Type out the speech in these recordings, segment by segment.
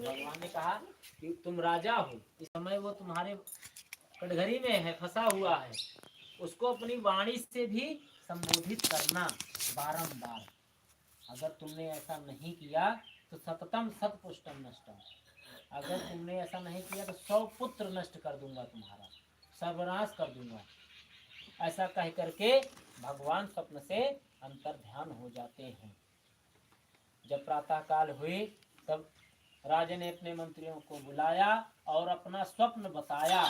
भगवान ने कहा कि तुम राजा हो, इस समय वो तुम्हारे कटघरी में है, फंसा हुआ है, उसको अपनी वाणी से भी संबोधित करना बारंबार। अगर तुमने ऐसा नहीं किया तो सततम सतपुष्टम नष्टम, अगर तुमने ऐसा नहीं किया तो 100 पुत्र नष्ट कर दूंगा, तुम्हारा सर्वनाश कर दूंगा। ऐसा कह करके भगवान स्वप्न से अंतर ध्यान हो जाते हैं। जब प्रातः काल हुई तब राजा ने अपने मंत्रियों को बुलाया और अपना स्वप्न बताया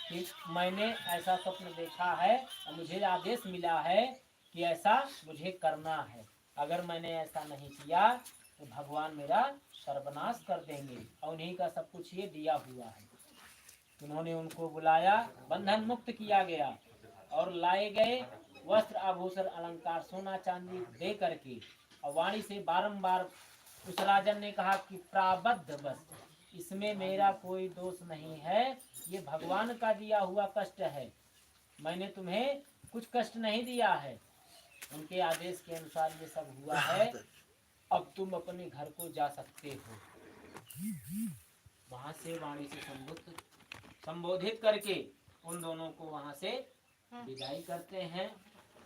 कि मैंने ऐसा स्वप्न देखा है और मुझे आदेश मिला है कि ऐसा मुझे करना है, अगर मैंने ऐसा नहीं किया तो भगवान मेरा सर्वनाश कर देंगे और उन्हीं का सब कुछ ये दिया हुआ है। उन्होंने उनको बुलाया, बंधन मुक्त किया गया और लाए गए वस्त्र आभूषण अलंकार सोना चांदी दे करके, और वाणी से बारंबार उस राजन ने कहा कि प्राबद्ध बस, इसमें मेरा कोई दोष नहीं है, ये भगवान का दिया हुआ कष्ट है, मैंने तुम्हें कुछ कष्ट नहीं दिया है, उनके आदेश के अनुसार ये सब हुआ है, अब तुम अपने घर को जा सकते हो। वहां से वाणी से संबोधित करके उन दोनों को वहां से विदाई करते हैं।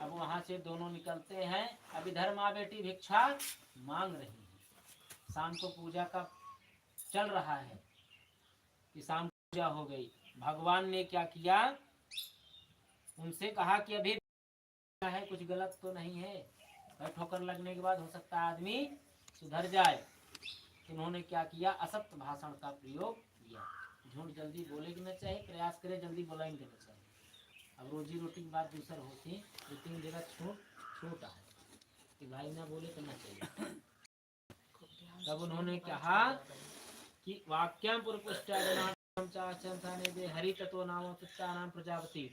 अब वहां से दोनों निकलते हैं। अभी धर्मा बेटी भिक्षा मांग रही है, शाम को पूजा का चल रहा है कि शाम पूजा हो गई। भगवान ने क्या किया, उनसे कहा कि अभी है, कुछ गलत तो नहीं है, ठोकर लगने के बाद हो सकता है आदमी सुधर जाए। उन्होंने क्या किया, असत्य भाषण का प्रयोग किया। झूठ जल्दी बोले कि न चाहिए, प्रयास करे जल्दी बोला ही देना चाहिए। अब रोजी रोटी की बात दूसर होती, 2-3 जगह छोटा है कि भाई ना बोले तो न चाहिए। तब उन्होंने कहा कि वाक्यम पुरपुष्टाने हरि तत्व नाम नाम प्रजापति।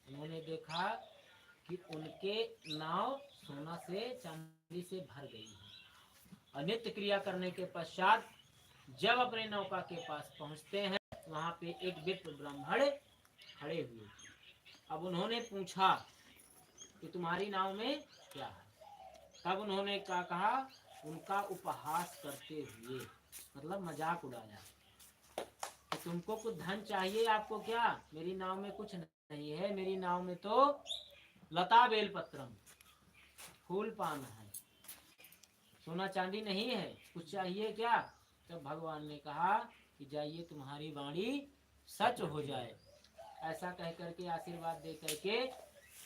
उन्होंने देखा कि उनके नाव सोना से चांदी से भर गई है। अनित्य क्रिया करने के पश्चात जब अपने नौका के पास पहुंचते हैं, वहां पे एक विप्र ब्राह्मण खड़े हुए। अब उन्होंने पूछा कि तुम्हारी नाव में क्या है। तब उन्होंने क्या कहा, उनका उपहास करते हुए, मतलब मजाक उड़ाया कि तुमको कुछ धन चाहिए, आपको क्या, मेरी नाव में कुछ नहीं है, मेरी नाव में तो लता बेलपत्रम फूल पान है, सोना चांदी नहीं है, कुछ चाहिए क्या। तब भगवान ने कहा कि जाइए तुम्हारी वाणी सच हो जाए। ऐसा कह करके आशीर्वाद दे करके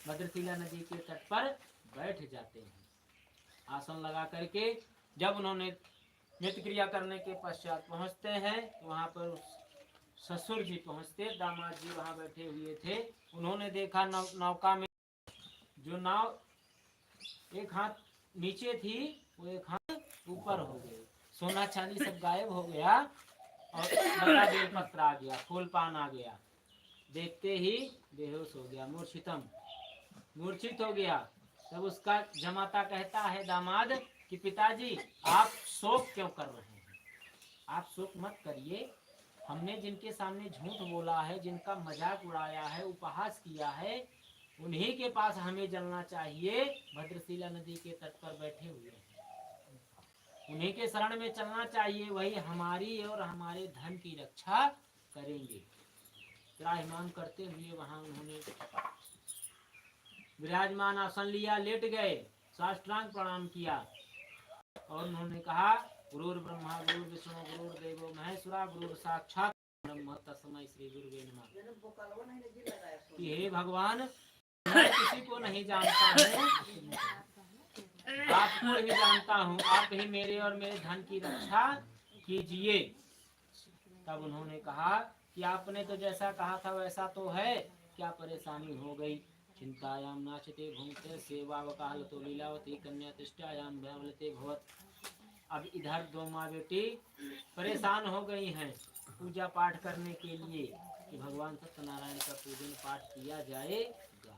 भद्रशिला नदी के तट पर बैठ जाते हैं, आसन लगा करके। जब उन्होंने नित्य क्रिया करने के पश्चात पहुंचते हैं, वहां पर ससुर जी पहुंचते, दामाद जी वहां बैठे हुए थे। उन्होंने देखा नौका में जो नाव एक हाथ नीचे थी, वो एक हाथ ऊपर हो गई, सोना चांदी सब गायब हो गया और लता बेलपत्र आ गया, फूल पान आ गया। देखते ही बेहोश हो गया, मूर्छित हो गया। तब उसका जमाता कहता है दामाद कि पिताजी आप शोक क्यों कर रहे हैं, आप शोक मत करिए, हमने जिनके सामने झूठ बोला है, जिनका मजाक उड़ाया है, उपहास किया है, उन्हीं के पास हमें जलना चाहिए। भद्रशिला नदी के तट पर बैठे हुए हैं, उन्हीं के शरण में चलना चाहिए, वही हमारी और हमारे धन की रक्षा करेंगे। त्राहिमाम करते हुए वहां उन्होंने विराजमान आसन लिया, लेट गए, साष्टांग प्रणाम किया और उन्होंने कहा गुरुर् ब्रह्मा गुरुर् विष्णु गुरुर् देवो महेश्वरा गुरुर् साक्षात ब्रह्म तस्मै श्री गुरुवे नमः। हे भगवान, मैं किसी को नहीं जानता हूँ, आपको ही जानता हूँ, आप ही मेरे और मेरे धन की रक्षा कीजिए। तब उन्होंने कहा कि आपने तो जैसा कहा था वैसा तो है, क्या परेशानी हो गई। चिंतायाम नाचते भूंगते सेवावकाल तो लीलावती कन्या तिष्ठायाम भयवलते भवत। अब इधर दो माँ बेटी परेशान हो गई हैं पूजा पाठ करने के लिए कि भगवान सत्यनारायण का पूजन पाठ किया जाएगा।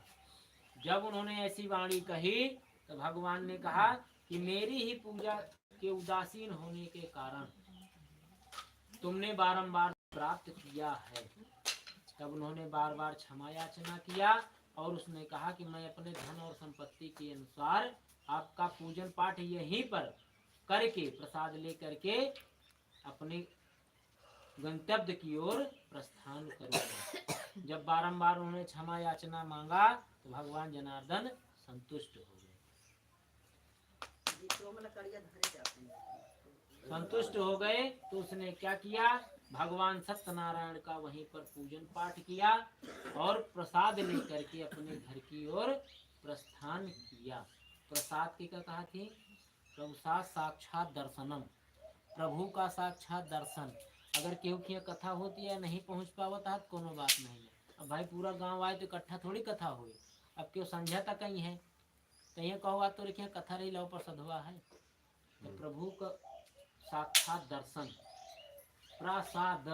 जब उन्होंने ऐसी वाणी कही तो भगवान ने कहा कि मेरी ही पूजा के उदासीन होने के कारण तुमने बारंबार प्राप्त किया है। तब उन्होंने बार बार क्षमा याचना किया और उसने कहा कि मैं अपने धन और संपत्ति के अनुसार आपका पूजन पाठ यहीं पर करके प्रसाद ले करके अपने गंतव्य की ओर प्रस्थान करूंगा। जब बारंबार उन्होंने क्षमा याचना मांगा तो भगवान जनार्दन संतुष्ट हो गए। संतुष्ट हो गए तो उसने क्या किया, भगवान सत्यनारायण का वहीं पर पूजन पाठ किया और प्रसाद लेकर के अपने घर की ओर प्रस्थान किया। प्रसाद की क्या कहा थी, प्रसाद साक्षात दर्शनम, प्रभु का साक्षात दर्शन। अगर केहू की कथा होती है नहीं पहुंच पावता तो कोनो बात नहीं है। अब भाई पूरा गांव आए तो इकट्ठा थोड़ी कथा हुई। अब क्यों संध्या तक कहीं है कहीं कहो तो लिखे कथा रही लो पर सधवा है। तो प्रभु का साक्षात दर्शन प्रसाद,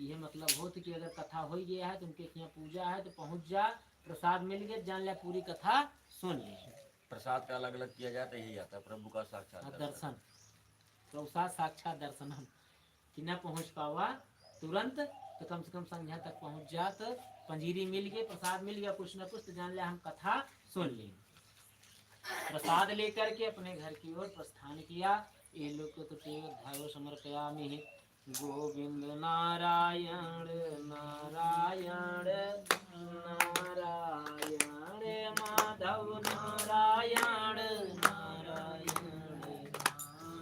ये मतलब हो कि अगर कथा हो गया है तो उनके यहाँ पूजा है तो पहुंच जा, प्रसाद मिल गया जान लिया पूरी कथा सुन ले। प्रसाद का अलग अलग किया जाता है, यही आता है प्रभु का साक्षात दर्शन, प्रसाद साक्षात दर्शनम। कि न पहुंच पावा तुरंत तो कम से कम संध्या तक पहुंच जा, तो पंजीरी मिल गई, प्रसाद मिल गया कुछ न कुछ तो जान लिया हम कथा सुन ली। प्रसाद लेकर के अपने घर की ओर प्रस्थान किया। ये लोग को तो भागो समर्पयामि गोविंद नारायण नारायण नारायण माधव नारायण नारायण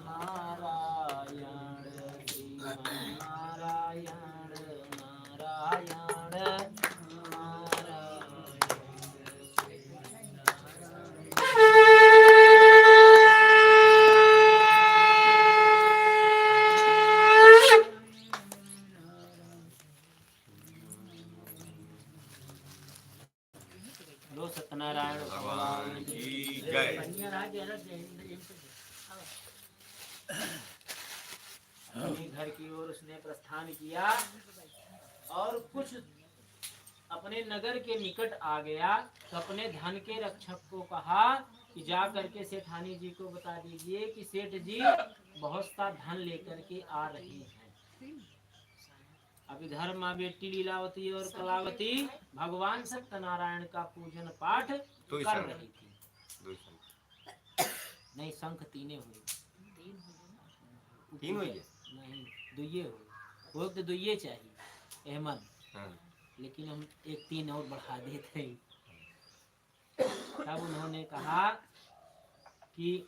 नारायण नारायण नारायण लो सत्यनारायण भगवान की जय। अपने घर की ओर उसने प्रस्थान किया और कुछ अपने नगर के निकट आ गया तो अपने धन के रक्षक को कहा कि जा करके सेठानी जी को बता दीजिए कि सेठ जी बहुत सा धन लेकर के आ रहे हैं। अब इधर माँ बेटी लीलावती और कलावती भगवान सत्यनारायण का पूजन पाठ कर रही थी। नहीं शंख तीने हुए, तीन हुई है नहीं दुइये हुए, वो तो दुइये चाहिए अहमद। लेकिन हम एक तीन और बढ़ा देते। तब उन्होंने कहा कि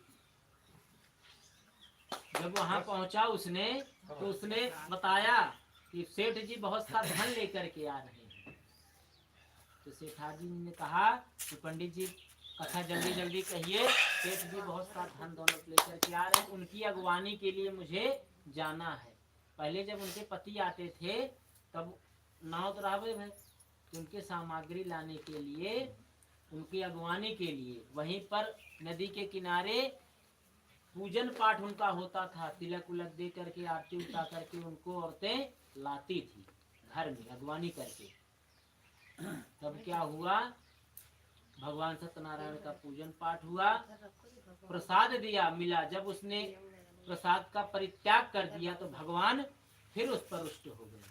जब वहां पहुंचा उसने तो उसने बताया कि सेठ जी बहुत सा धन लेकर के आ रहे हैं। तो सेठाजी ने कहा कि पंडित जी कथा जल्दी जल्दी कहिए, सेठ जी बहुत सा धन दोनों लेकर के आ रहे हैं, उनकी अगवानी के लिए मुझे जाना है। पहले जब उनके पति आते थे तब नाव तो रहा भाई तो उनके सामग्री लाने के लिए उनकी अगवानी के लिए वहीं पर नदी के किनारे पूजन पाठ उनका होता था। तिलक उलक दे करके आरती उठा करके उनको औरतें लाती थी घर में अगवानी करके। तब क्या हुआ, भगवान सत्यनारायण का पूजन पाठ हुआ, प्रसाद दिया मिला। जब उसने प्रसाद का परित्याग कर दिया तो भगवान फिर उस पर रुष्ट हो गए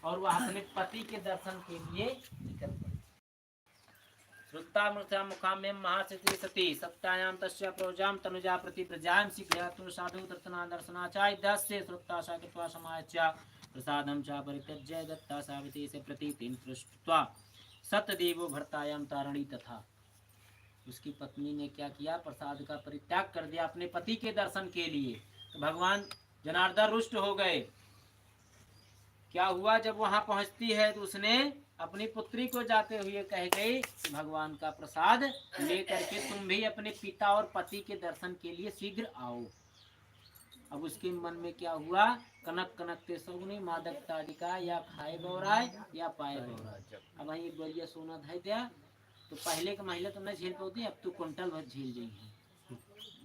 और वह अपने पति के दर्शन के लिए निकल पड़े। श्रुता मृता मुखाम में महासती सती सत्तायाम तस्या प्रोजाम तनुजा प्रति प्रजाम शीघ्र साधु दर्शना दर्शनाचाय दस्य श्रुता सा कृत्वा समाच्या प्रसादम चा परित्यज्य दत्ता सावित्री से प्रति तीन पृष्ठत्वा सतदेवो भर्तायाम तारणी। तथा उसकी पत्नी ने क्या किया, प्रसाद का परित्याग कर दिया अपने पति के दर्शन के लिए। तो भगवान जनार्दन रुष्ट हो गए। क्या हुआ, जब वहां पहुंचती है तो उसने अपनी पुत्री को जाते हुए कह गई कि भगवान का प्रसाद लेकर के तुम भी अपने पिता और पति के दर्शन के लिए शीघ्र आओ। अब उसके मन में क्या हुआ, कनक कनक ते सगुनी मादक ताडिका, या खाए बौराय या पाए बौराय। अब वही एक बोलिया सोना धै दिया तो पहले के महिला तो नहीं झेल पाती, अब तो क्विंटल भर झेल जाएगी।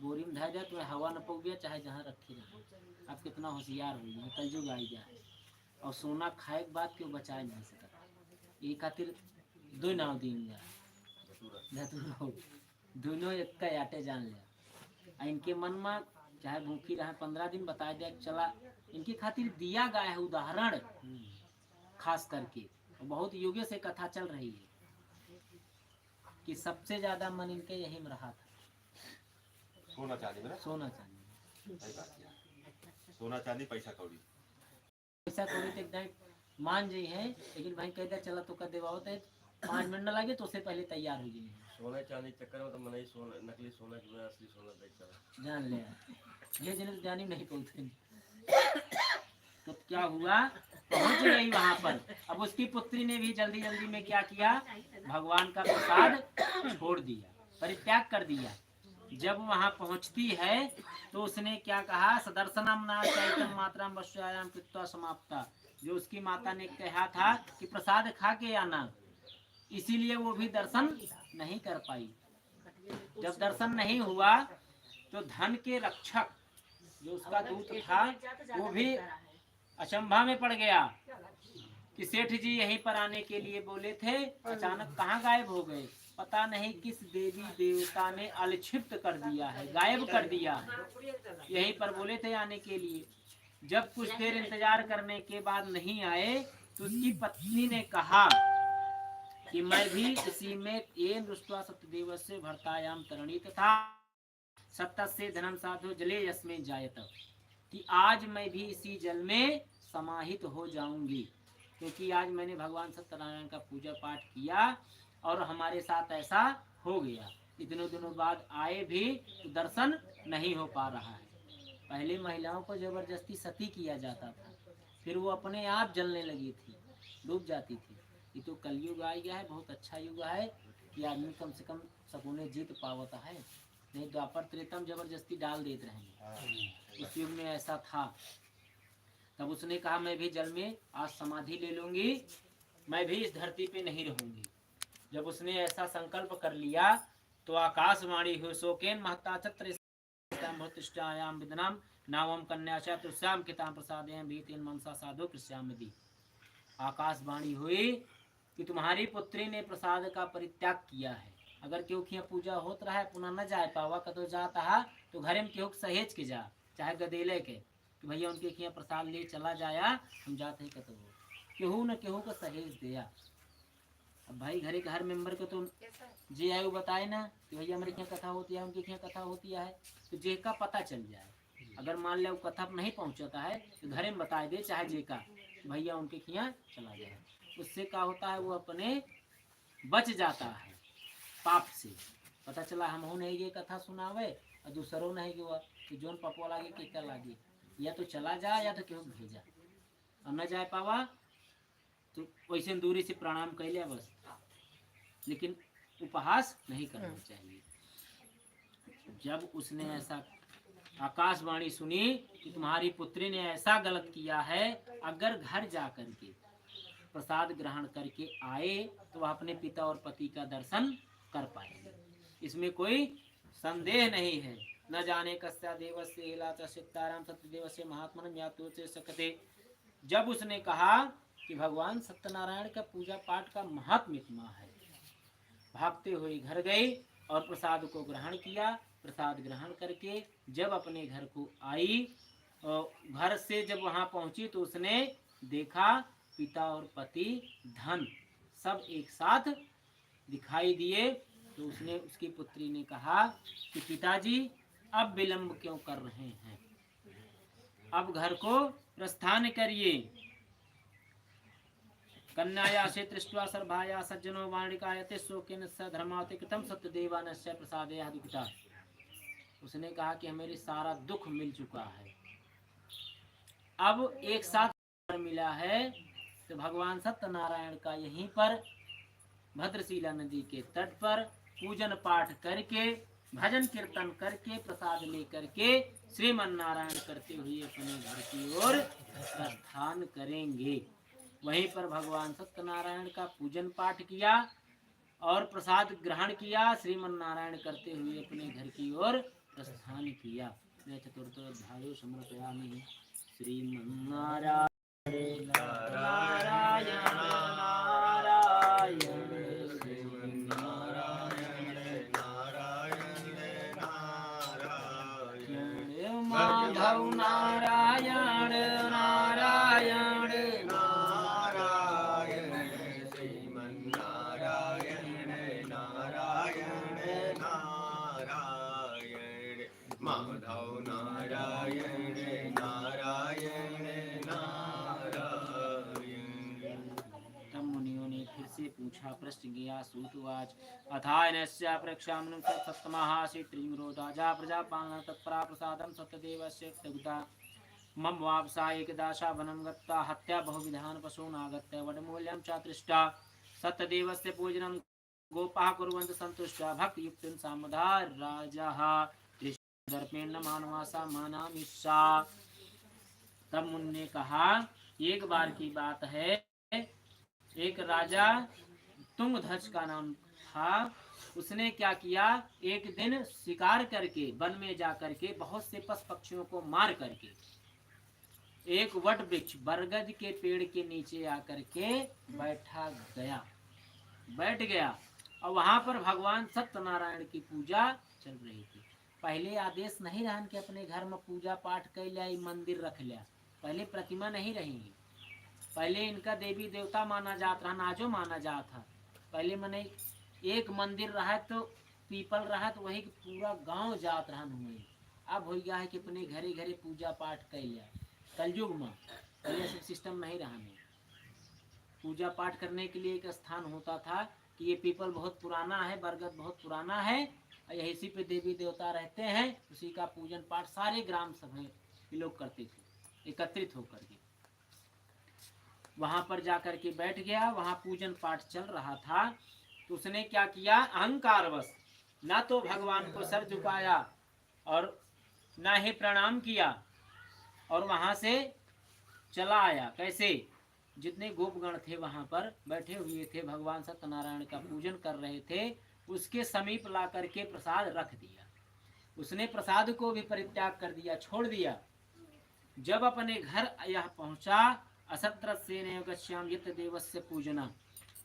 बोरी में धै दिया तो हवा न पौ गया चाहे जहाँ रखे रहे। अब कितना होशियार हो गया, कलयुग आई जाए और सोना खाए के बाद क्यों बचा नहीं सकता। ये खातिर दो नाव दिन दोनों एक का आटे जान लिया। इनके मन में चाहे भूखी रहे 15 दिन बता दिया चला, इनकी खातिर दिया गया है उदाहरण खास करके। बहुत युगों से कथा चल रही है कि सबसे ज्यादा मन इनके यही में रहा था, सोना चांदी में। सोना चांदी सोना चांदी पैसा कौड़ी पैसा कोई तो एकदम मान जी है, लेकिन भाई कहता चला तो कर देवा होता है 5 मिनट न लगे तो उससे पहले तैयार हो जाए। सोने चांदी चक्कर में तो मन ही सोना नकली सोना की वजह असली सोना बेच चला। जान ले ये जिन्हें जानी नहीं पहुंचे। तो क्या हुआ, पहुंच गई वहां पर। अब उसकी पुत्री ने भी जल्दी जल्दी में क्या किया, भगवान का प्रसाद छोड़ दिया, परित्याग कर दिया। जब वहां पहुंचती है तो उसने क्या कहा, सदर्शनम ना चैतम मातरम वश्यायाम कृत्वा समाप्ता। जो उसकी माता ने कहा था कि प्रसाद खा के आना, इसीलिए वो भी दर्शन नहीं कर पाई। जब दर्शन नहीं हुआ तो धन के रक्षक जो उसका दूत था वो भी अचंभा में पड़ गया कि सेठ जी यहीं पर आने के लिए बोले थे, अचानक कहाँ गायब हो गए। पता नहीं किस देवी देवता ने अलक्षिप्त कर दिया है, गायब कर दिया है। यहीं पर बोले थे आने के लिए। जब कुछ देर इंतजार करने के बाद नहीं आए तो उसकी पत्नी ने कहा कि मैं भी इसी में ये दृष्टवा सत्यदेव से भरतायाम तरणी तथा सत्य से धनम साधु जले यस्में जायत, कि आज मैं भी इसी जल में समाहित हो जाऊंगी, क्योंकि आज मैंने भगवान सत्यनारायण का पूजा पाठ किया और हमारे साथ ऐसा हो गया। इतने दिनों बाद आए भी तो दर्शन नहीं हो पा रहा है। पहले महिलाओं को जबरदस्ती सती किया जाता था, फिर वो अपने आप जलने लगी थी, डूब जाती थी। ये तो कलयुग आ गया है, बहुत अच्छा युग है कि आदमी कम से कम सकुने जीत पावता है, नहीं द्वापर त्रेतम जबरदस्ती डाल देते रहेंगे। उस युग में ऐसा था। तब उसने कहा मैं भी जल में आज समाधि ले लूंगी, मैं भी इस धरती पे नहीं रहूंगी। जब उसने ऐसा संकल्प कर लिया तो आकाशवाणी हुई, शोकेन महता विदनाम नावम कन्या तुष्याम किताम प्रसादेन भीतिन मनसा साधु कृष्यामि। आकाशवाणी हुई कि तुम्हारी पुत्री ने प्रसाद का परित्याग किया है। अगर क्यों पूजा होत रहा है पुनः न जाए पावा कदो जाता है तो घरे में क्यों सहेज के जा, चाहे गदेले के कि भैया उनके खिया प्रसाद ले चला जाया, हम जाते हैं कतो केहू न केहू का सहेज दिया। अब भाई घरे के हर मेंबर को तो जे आयु बताए ना कि भैया हमारे यहाँ कथा होती है, उनके यहाँ कथा होती है, तो जे का पता चल जाए। अगर मान ले कथा नहीं पहुँचाता है तो घरे में बताए दे, चाहे जे का भैया उनके खिया चला जाए। उससे क्या होता है, वो अपने बच जाता है पाप से। पता चला हम हो नहीं ये कथा सुनावे और दूसरों नहीं हुआ कि जोन पपो लागे कि क्या लागे, या तो चला जा या तो क्यों भेजा, और न जा पावा तो वैसे दूरी से प्रणाम कर लिया बस, लेकिन उपहास नहीं करना चाहिए। जब उसने ऐसा आकाशवाणी सुनी कि तुम्हारी पुत्री ने ऐसा गलत किया है, अगर घर जा करके प्रसाद ग्रहण करके आए तो वह अपने पिता और पति का दर्शन कर पाएंगे, इसमें कोई संदेह नहीं है। न जाने कस्या देवस्य हिलाता सिताराम सत्यदेवस्य महात्मन यातो से सकते। जब उसने कहा कि भगवान सत्यनारायण का पूजा पाठ का महात्म्य इतना है, भागते हुए घर गई और प्रसाद को ग्रहण किया। प्रसाद ग्रहण करके जब अपने घर को आई और घर से जब वहां पहुंची तो उसने देखा पिता और पति धन सब एक साथ दिखाई दिए। तो उसने उसकी पुत्री ने कहा कि पिताजी अब विलंब क्यों कर रहे हैं, अब घर को प्रस्थान करिए। कन्याया से तृष्टवा सर्भाया सज्जनो वाणिकायते शोकेन स धर्मावते कृतम सत्यदेवानस्य प्रसादे दुखिता। उसने कहा कि हमें सारा दुख मिल चुका है, अब एक साथ मिला है तो भगवान सत्यनारायण का यहीं पर भद्रशिला नदी के तट पर पूजन पाठ करके भजन कीर्तन करके प्रसाद लेकर के श्रीमन नारायण करते हुए अपने घर की ओर प्रस्थान करेंगे। वहीं पर भगवान सत्यनारायण का पूजन पाठ किया और प्रसाद ग्रहण किया, श्रीमन नारायण करते हुए अपने घर की ओर प्रस्थान किया। चतुर्थाध्यायो समर्पयामि। श्रीमन नारायण नारायण नारायण माधव नारायण नारायण नारायण श्रीमन नारायण नारायण नारायण माधव नारायण नारायण नारायण। प्रश्नया सूतुवाच अथायनस्य प्रेक्षामनं सप्तमः श्रीत्रिंगरो राजा प्रजापालनं तत्परा प्रसादं सत्यदेवस्य तगुता मम वापसा एकदाशा वनं गत्वा हत्या बहुविधान पशूनागत्य वडमूल्यं च तृष्टा सत्यदेवस्य पूजनं गोपाः कुर्वन्तु सन्तुष्टा भक्तियुक्तं सामधा राजाः दर्पेण मानवासा मानामिषा। तब मुनि ने कहा एक बार की बात है, एक राजा तुंगध्वज का नाम था। उसने क्या किया, एक दिन शिकार करके वन में जा करके बहुत से पशु पक्षियों को मार करके एक वट वृक्ष बरगद के पेड़ के नीचे आकर के बैठ गया और वहां पर भगवान सत्यनारायण की पूजा चल रही थी। पहले आदेश नहीं रहन कि अपने घर में पूजा पाठ कर लिया, मंदिर रख लिया। पहले प्रतिमा नहीं रही, पहले इनका देवी देवता माना जाता रहा, नाजो माना जाता था। पहले मने एक मंदिर रहा तो पीपल रहा तो वही पूरा गांव जात रहा हुए। अब हो गया है कि अपने घरे घरे पूजा पाठ कर लिया। कलयुग में पहले सब सिस्टम नहीं रहा। पूजा पाठ करने के लिए एक स्थान होता था कि ये पीपल बहुत पुराना है, बरगद बहुत पुराना है, इसी पे देवी देवता रहते हैं। उसी का पूजन पाठ सारे ग्राम सभा के लोग करते थे, एकत्रित होकर के। वहां पर जाकर के बैठ गया, वहां पूजन पाठ चल रहा था। तो उसने क्या किया, अहंकारवश ना तो भगवान को सर झुकाया और ना ही प्रणाम किया और वहां से चला आया। कैसे, जितने गोपगण थे वहां पर बैठे हुए थे, भगवान सत्यनारायण का पूजन कर रहे थे, उसके समीप ला करके प्रसाद रख दिया। उसने प्रसाद को भी परित्याग कर दिया, छोड़ दिया। जब अपने घर यह पहुंचा, असत्रस्येन गच्छामि यत् देवस्य पूजना,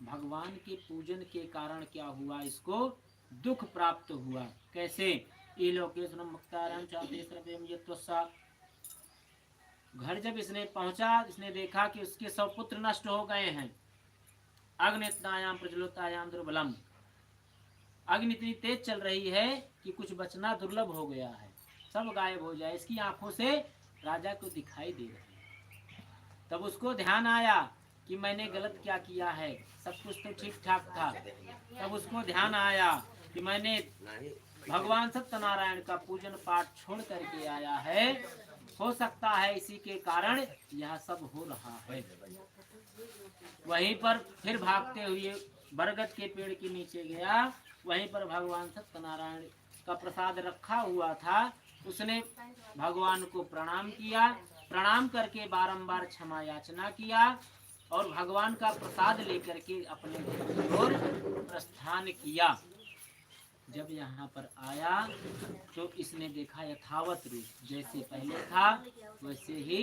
भगवान के पूजन के कारण क्या हुआ, इसको दुख प्राप्त हुआ। कैसे, ये लोकेशनम भक्तारं चाते सर्वं यत्वसा। घर जब इसने पहुंचा, इसने देखा कि उसके 100 पुत्र नष्ट हो गए हैं। अग्नितायाम प्रज्वलितायाम दुर्बलम, अग्नि इतनी तेज चल रही है कि कुछ बचना दुर्लभ हो गया है, सब गायब हो जाए। इसकी आंखों से राजा को दिखाई दे रही है। तब उसको ध्यान आया कि मैंने गलत क्या किया है, सब कुछ तो ठीक ठाक था। तब उसको ध्यान आया कि मैंने भगवान सत्यनारायण का पूजन पाठ छोड़ करके आया है, हो सकता है इसी के कारण यह सब हो रहा है। वहीं पर फिर भागते हुए बरगद के पेड़ के नीचे गया। वहीं पर भगवान सत्यनारायण का प्रसाद रखा हुआ था। उसने भगवान को प्रणाम किया, प्रणाम करके बारंबार क्षमा याचना किया और भगवान का प्रसाद लेकर के अपने ओर प्रस्थान किया। जब यहाँ पर आया तो इसने देखा यथावत रूप जैसे पहले था वैसे ही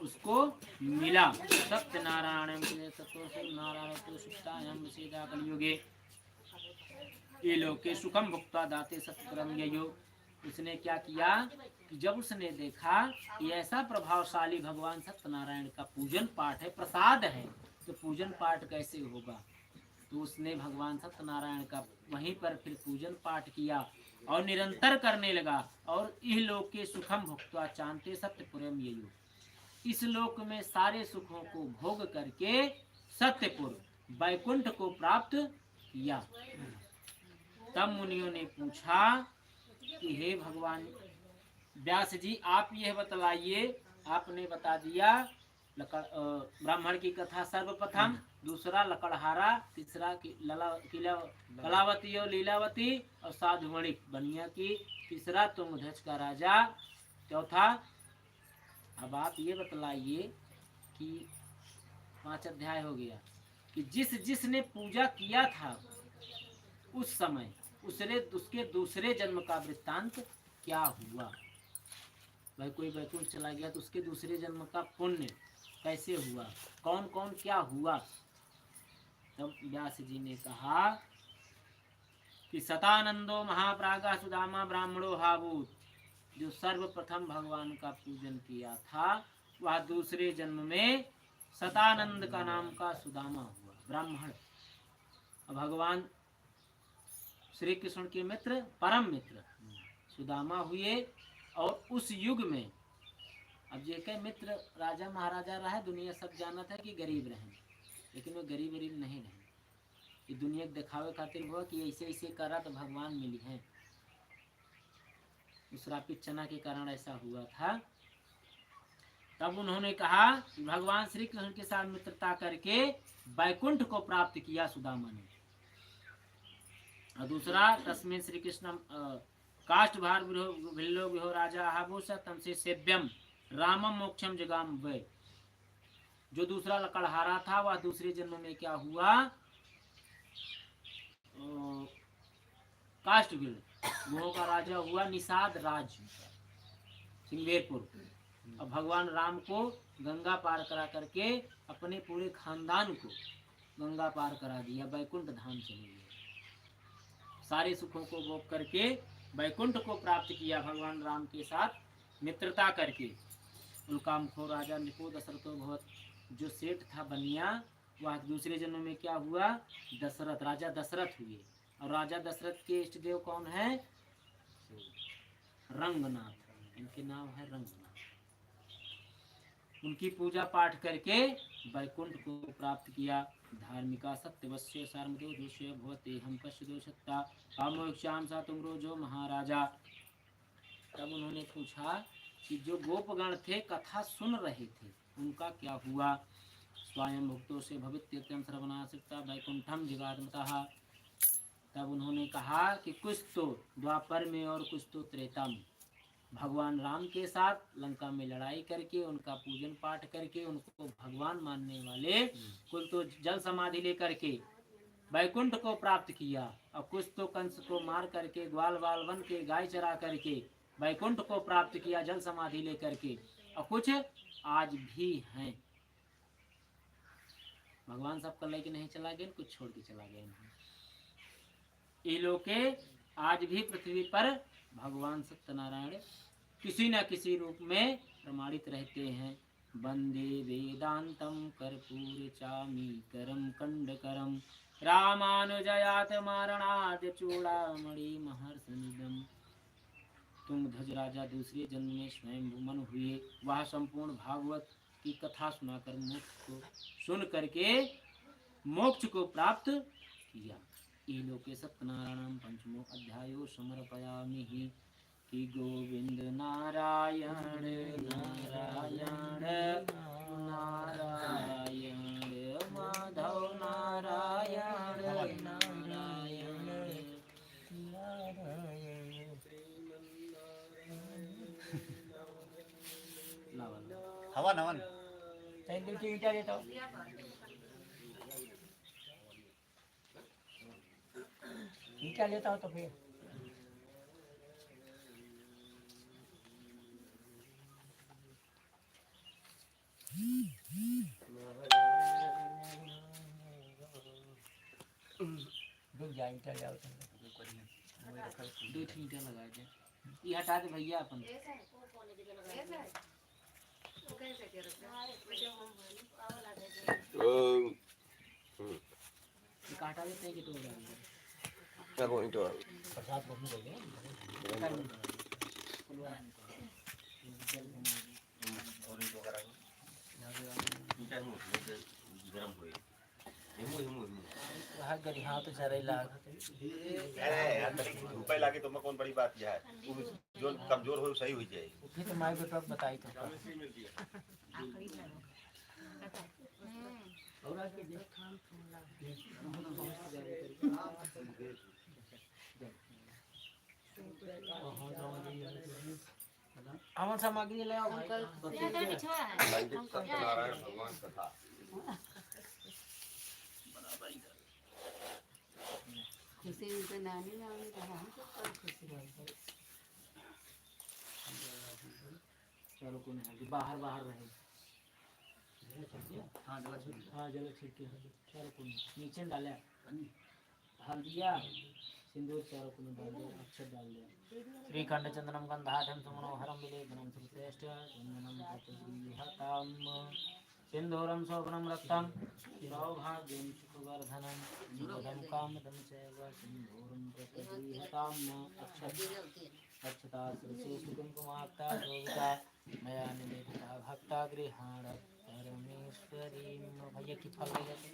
उसको मिला। सत्यनारायण नारायण तो सुतायं सीधा कलयुगे ये लोके सुखम भुक्ता दाते सत्कर्म ययो। उसने क्या किया कि जब उसने देखा कि ऐसा प्रभावशाली भगवान सत्यनारायण का पूजन पाठ है, प्रसाद है, तो पूजन पाठ कैसे होगा। तो उसने भगवान सत्यनारायण का वहीं पर फिर पूजन पाठ किया और निरंतर करने लगा। और इह लोक के सुखम भुक्त्वा चांते सत्यपुरम ययो, इस लोक में सारे सुखों को भोग करके सत्यपुर वैकुंठ को प्राप्त किया। तब मुनियों ने पूछा कि हे भगवान व्यास जी, आप यह बतलाइए। आपने बता दिया ब्राह्मण की कथा सर्वप्रथम, दूसरा लकड़हारा, तीसरा कलावती और लीलावती और साधुमणि बनिया की, तीसरा तुंगध्वज का राजा, चौथा। अब आप ये बतलाइए कि 5 अध्याय हो गया कि जिसने पूजा किया था उस समय उसके दूसरे जन्म का वृत्तांत क्या हुआ। भाई कोई वैकुंठ चला गया तो उसके दूसरे जन्म का पुण्य कैसे हुआ, कौन कौन क्या हुआ। तब व्यास जी ने कहा कि सतानंदो महाप्रागा सुदामा ब्राह्मणो हाभूत, जो सर्वप्रथम भगवान का पूजन किया था वह दूसरे जन्म में सतानंद का नाम का सुदामा हुआ, ब्राह्मण। भगवान श्री कृष्ण के मित्र, परम मित्र सुदामा हुए। और उस युग में अब जेके मित्र राजा महाराजा रहा, दुनिया सब जानत है कि गरीब रहे, लेकिन वो गरीब नहीं रहे। ये दुनिया के दिखावे खातिर हुआ कि ऐसे ऐसे करा तो भगवान मिली हैं। उस श्रापित चना के कारण ऐसा हुआ था। तब उन्होंने कहा कि भगवान श्री कृष्ण के साथ मित्रता करके वैकुंठ को प्राप्त किया सुदामा ने। और दूसरा तस्में श्री कृष्ण काष्ठ भार भिल्लो विहो राजा आभूषा तम से सेव्यम रामम मोक्षम जगाम वे। जो दूसरा लकड़हारा था वह दूसरे जन्म में क्या हुआ, काष्ठभिल गुहों का राजा हुआ, निषाद राज सिंगेरपुर। और भगवान राम को गंगा पार करा करके अपने पूरे खानदान को गंगा पार करा दिया, वैकुंठ धाम चले गए। सारे सुखों को भोग करके वैकुंठ को प्राप्त किया भगवान राम के साथ मित्रता करके। उल्कामखोर राजा निको दशरथो भवत, जो सेठ था बनिया, वह दूसरे जन्म में क्या हुआ, दशरथ, राजा दशरथ हुए। और राजा दशरथ के इष्ट देव कौन है, रंगनाथ, इनके नाम है रंगनाथ। उनकी पूजा पाठ करके वैकुंठ को प्राप्त किया। धार्मिका सत्यवश्य सार्मदो दोषय भवते हम पश्य सत्ता कामोक्षाम सा तुम रोजो महाराजा। तब उन्होंने पूछा कि जो गोपगण थे कथा सुन रहे थे उनका क्या हुआ। स्वयं भुक्तों से भवित्यत्यम श्रवणासिता वैकुंठम जिगात्मतः। तब उन्होंने कहा कि कुछ तो द्वापर में और कुछ तो त्रेता में भगवान राम के साथ लंका में लड़ाई करके उनका पूजन पाठ करके उनको भगवान मानने वाले कुछ तो जल समाधि लेकर के वैकुंठ को प्राप्त किया। और कुछ तो कंस को मार करके ग्वाल बाल बन के गाय चरा करके वैकुंठ को प्राप्त किया जल समाधि लेकर के। और कुछ आज भी हैं। भगवान सबका लेके नहीं चला गया, कुछ छोड़ के चला गया। ये लोग आज भी पृथ्वी पर भगवान सत्यनारायण किसी न किसी रूप में प्रमाणित रहते हैं। वंदे वेदांतम कर्पूर चामी करम कंडकरम रामानुजयात मारणाद चूड़ामणि महर्षनिदम। तुंगध्वज राजा दूसरे जन्म में स्वयं मन हुए। वह संपूर्ण भागवत की कथा सुनाकर मोक्ष को सुन करके मोक्ष को प्राप्त किया। लोके सत्यनारायण पंचमो अध्यायो समर्पयामि हि कि गोविंद नारायण नारायण नारायण माधव नारायण नारायण हवा नवन ईटा देता हूँ। ईटा लेता हो तो फिर डूब जाए। ईटा ले आओ तुम। दो ईटा लगा दे। ये हटा दे भैया अपन। काटा देते हैं कि तो क्या बोल तो प्रसाद को बोल दे। हाँ तो चरेला रुपए लागे तो मैं कौन बड़ी बात है, जो कमजोर हो सही हो जाए। फिर तो माई बेटा बताई था। अमन सामग्री ले आओ भाई। सत्यनारायण भगवान कथा खुशी उनके नानी ने कहा हमको कब खुशी रही। चलो कौन है बाहर बाहर रहे। हाँ जल छिड़के चलो कौन नीचे डाले हल्दिया सिंदूर चारों को डाल दो, अक्षर डाल दो। श्रीखंड चंदनम गंधाढ्यम सुमनोहरम विलेपनम श्रीश्रेष्ठ चंदनम तत्त्वहताम सिंदूरम शोभनम रक्तम सौभाग्यम सुखवर्धनम निधम कामदम चैव सिंदूरम तत्त्वहताम अक्षर अक्षता सुरसे कुमकुमाक्ता शोभिता मया निवेदिता भक्ता गृहाण परमेश्वरी। भैया की फल ले जाते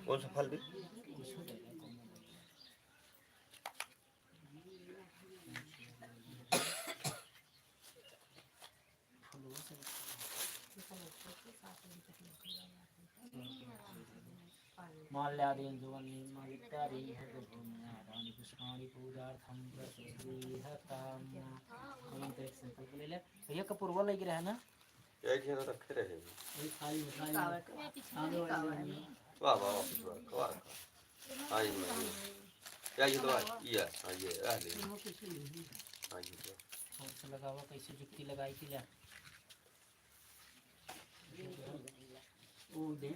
कौन सा फल भी कुछ हो जाएगा कौन हो जाएगा। फलों से माल्यादीन सुवर्ण मालिकारी हरभूम्यादानि पुष्पाणि पूजार्थं प्रसिद्धीहताम्। हम तो एक संकल्प ले ले भैया कपूर वो लग रहा है ना। एक जन रखे रहे खाली खाली वाह वाह वाह हाँ ये क्या ये तो ये हाँ ये आ ले हाँ ये तो कौन सा लगा हुआ कैसे जुक्ति लगाई थी ला वो दे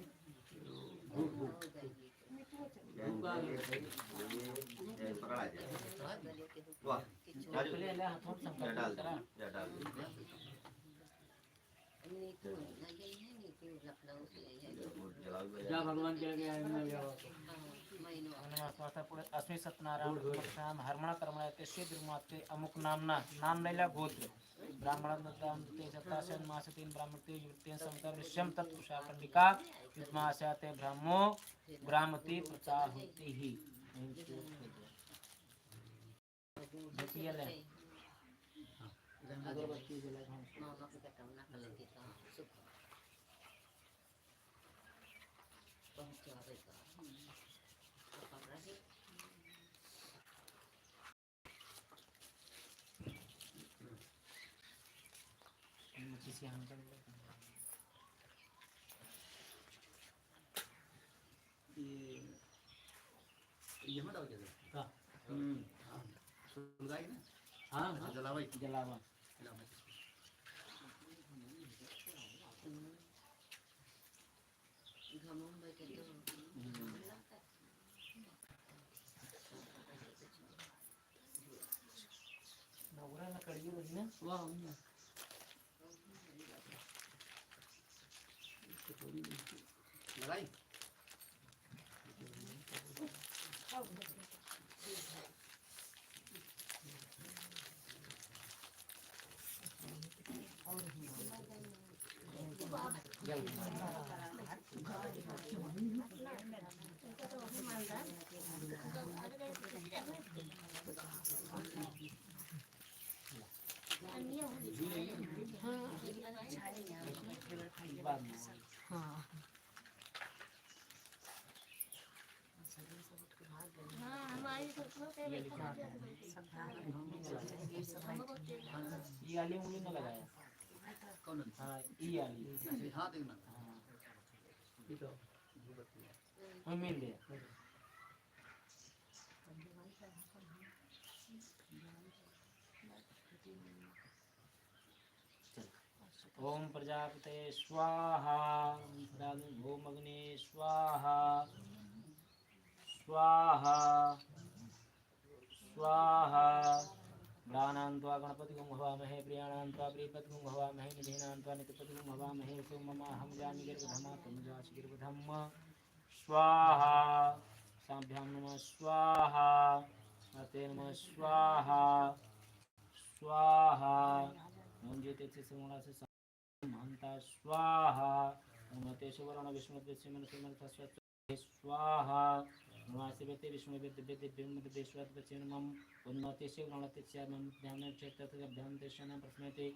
वाह पहले ले हाथों में या डाल संकल्प करा। या डाल जा भगवान के लगे आए मैं जाओ अस्मि सत्यनारायण कुमार हरमण कर्मण तस्य दुर्माते अमुक नामना नाम लैला गोत्र ब्राह्मण दत्ताम ते सत्तासन मासतीन ब्राह्मणते युक्तेन समतवृश्यम तत्पुषाकर्णिका युद्माशाते ब्रह्मो ब्राह्मति प्रचाहुति ही। देखिए ले अगरबत्ती जला किसी हम कर ये मत आओ जरा का सुन गाई ना हां हाँ जलावाई जलावा नवरा लकड़ी बनी ना वाह लगाई ये आली उंगली न लगाया कौन हाँ ये आली हाँ देखना हाँ ये तो वही मिल गया। ओम प्रजापते स्वाहा ओम अग्ने स्वाहा स्वाहा स्वाहा प्राणान्त्वा गणपतिगुं हवामहे प्रियाणान्त्वा प्रीपतिगुं हवामहे निधीनान्त्वा नित्यपतिगुं हवामहे सोममाहं जामि गिर्वधमा तुमजासि गिर्वधम् स्वाहा साभ्यां नमः स्वाहा अते नमः स्वाहा स्वाहा नंजेते से महंता स्वाहा नमते सुवर्ण विष्णुते सिमन स्वाहा नमासि वेते विष्णु वेते वेते ब्रह्म देशवत वचनमं उन्नते से गणते से मम ध्यान क्षेत्र तक ध्यान दर्शनं प्रश्नते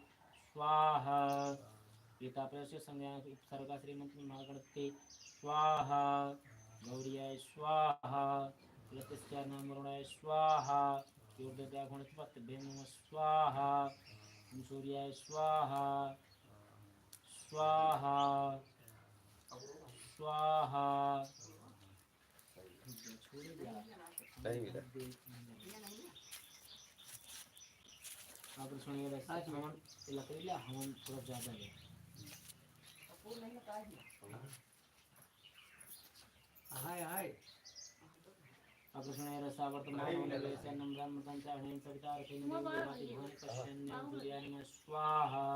स्वाहा पिता प्रस्य संज्ञा उपसर्ग श्रीमंत महागणपति स्वाहा गौरीयाय स्वाहा लतस्य नाम वरुणाय स्वाहा योगदया गणपति ब्रह्म स्वाहा सूर्याय स्वाहा स्वाहा स्वाहा नहीं मिला आप सुनिए वैसे हवन लकड़ी ला हवन थोड़ा ज्यादा है हाय हाय आप सुनिए रसा वर्तमान होने वैसे नम्रम पंचाहरण सवितार के निवाति भवन पश्यन्यं सूर्याय स्वाहा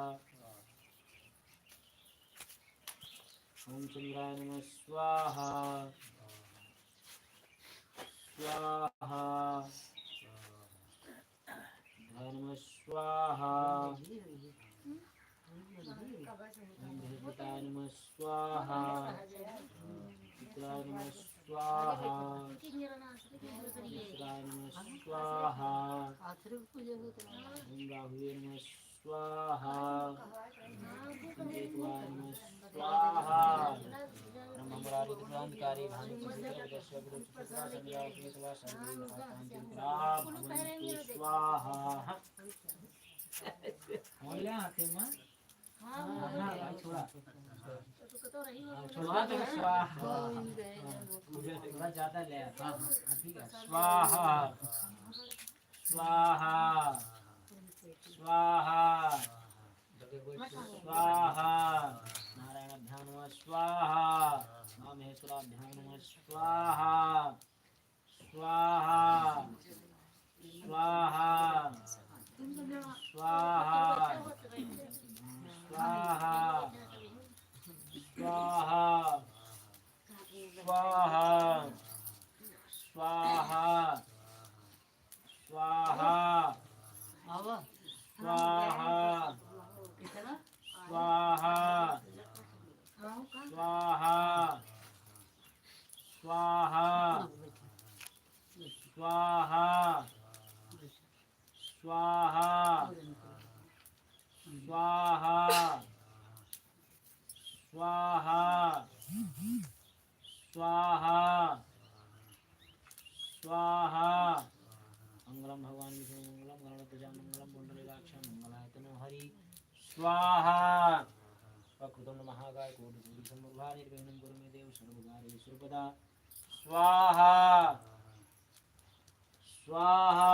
ओम चंद्राय नमः स्वाहा स्वाहा नमः स्वाहा ओम बृहस्पताय नमः स्वाहा शुक्राय नमः स्वाहा शुक्राय नमः स्वाहा ओम राहुवे नमः स्वाहा केतुवाय नमः स्वाहा ब्रह्ममुरारी दुरांतकारी भानु कुंडलस्य गुरुचक्रा संध्या केतुवा संध्या भवन्तु स्वाहा बोलिया हाथे में हाँ छोड़ा छोड़ा तो स्वाहा थोड़ा ज्यादा ले हाँ ठीक है स्वाहा स्वाहा स्वाहा स्वाहा नारायणाभ्यां नमः स्वाहा महेश्वराभ्यां नमः स्वाहा स्वाहा स्वाहा स्वाहा स्वाहा स्वाहा स्वाहा स्वाहा स्वाहा स्वाहा स्वाहा स्वाहा स्वाहा स्वाहा स्वाहा स्वाहा स्वाहा स्वाहा स्वाहा मंगलम भगवान विष्णु मंगलम गणपति मंगलम पुंडरीकाक्ष मंगलायतनो हरि स्वाहा वक्रतुंड महाकाय कोटि समर्भा निर्विघ्नं कुरु मे देव सर्वकार्येषु सर्वदा स्वाहा स्वाहा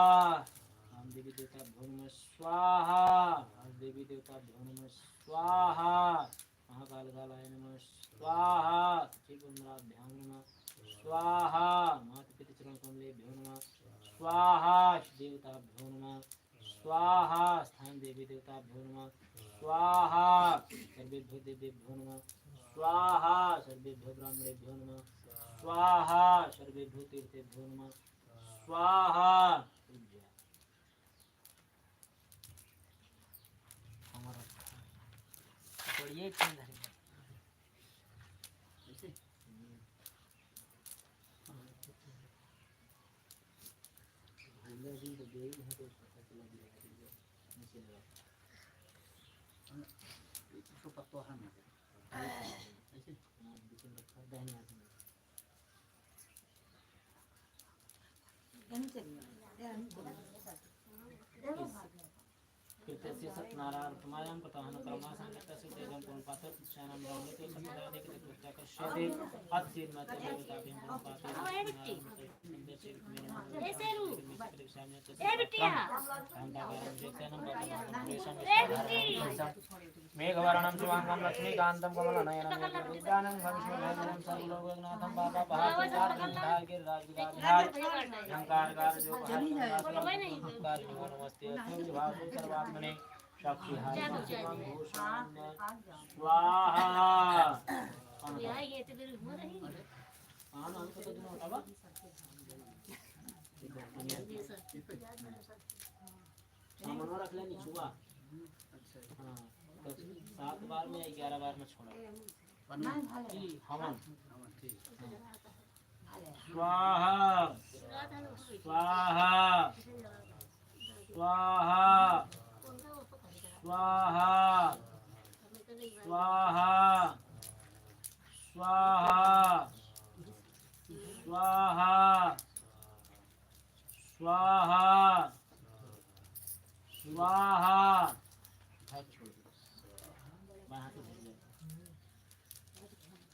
राम देवी देवता भ्यो नमः स्वाहा देवी देवता भ्यो नमः स्वाहा महाकाल कालाय नमः स्वाहा श्रीकुंडलाभ्यां नमः स्वाहा माता पिता चरण कमले भ्यो नमः स्वाहा देवता भ्यो नमः स्वाहा स्थान देवी देवता भ्यो नमः स्वाहा सर्वेभ्यो देवेभ्यो नमः स्वाहा सर्वेभ्यो ब्राह्मणेभ्यो नमः स्वाहा सर्वेभ्यो तीर्थेभ्यो नमः स्वाहा हमारा पढ़िए क्यों धरे ऐसे भूलर जी तो गई है तो पता चला दिया नीचे लगा इसको पत्तो हम ऐसे बीच में रखा दाहिने हाथ में कृतस्य सत्यनारायणमायां प्रतमः कर्मासंगतस्य तेजं पुनपातः क्षणं ब्रह्मते समुदाये के कृत्याकर्ष्यते अत्सिन्मते देवताभिं पुनपाते मेघवर्णं शुभांगं लक्ष्मीकान्तं कमलनयनं विद्यानं भविष्यभयं सर्वलोकनाथं बाबा बहादुर गिरिराज अहंकार नमस्ते भाव सर्वात्मने स्वाहा सामान रख लेनी सुबह हाँ तो 7 बार में 11 बार में छोड़ा हवन स्वाहा स्वाहा स्वाहा स्वाहा स्वाहा स्वाहा स्वाहा स्वाहा स्वाहा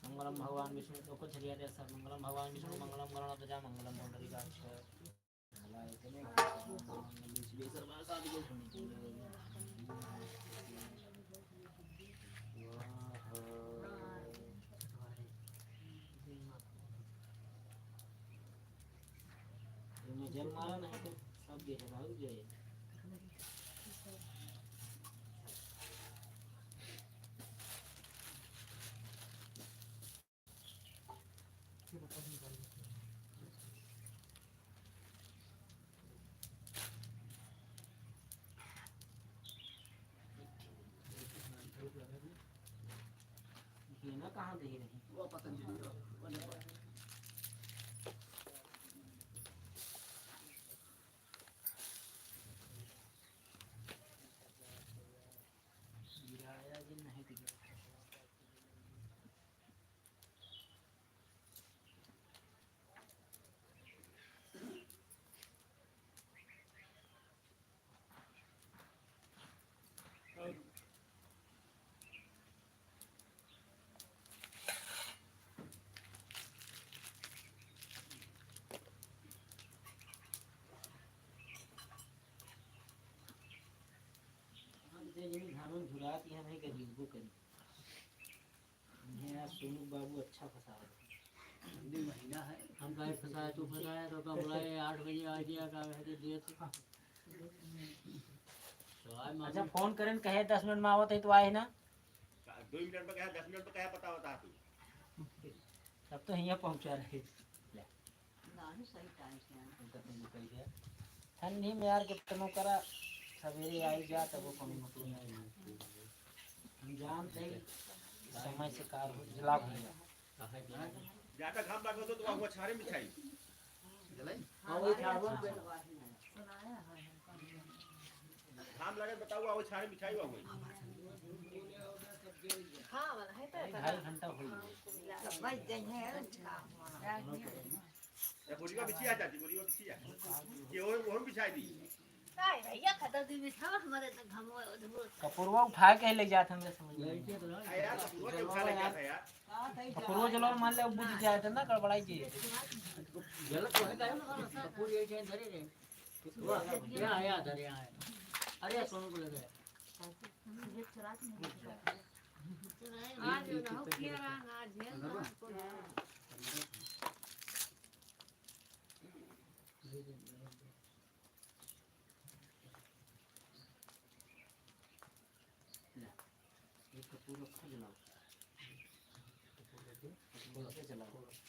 मंगलम भगवान विष्णु तो कुछ रिया जैसा मंगलम भगवान विष्णु मंगलम गणपति मंगलम पुंडरीकाक्ष जब मारा नहीं तो सब गेट भाग गए ना कहाँ दे रही वो पतंजलि वाले गिराया जी नहीं दिया धान झुराती हमें करी वो करी यार सोनू बाबू अच्छा फंसा रहे हिंदी महीना है। हम कहीं फंसाया तू फंसाया तो कब बुलाए 8 बजे आ गया का है देर से तो आए अच्छा मालूम फोन करें कहे 10 मिनट में आवत है तो आए ना 2 मिनट में कहा 10 मिनट में कहा पता होता तू तब तो यहाँ पहुँचा रहे नहीं सही टाइम से आना ठंडी में यार कितनों करा सवेरे आई जा तब वो कमी मतलब नहीं हम जानते हैं समय से कार हो जला भैया ज्यादा घाम लगा तो वो छारे में छाई जलाई हाँ वही छाड़ो घाम लगे बताओ वो छारे में छाई हुआ ढाई घंटा हो गया ये पूरी का बिछिया चाची पूरी का बिछिया ये वो बिछाई दी कपूरवा उठा के ले जाते हमने समझ में यार वो जो खा ले क्या था यार कपूरवा जलो मान ले बुझ जाए तो ना गड़बड़ाई जी गलत तो है टाइम ना पूरी ये चेंज धरे रे ये आया धरे आया अरे सोनू को ले गए आज ना हो किया ना झेल ना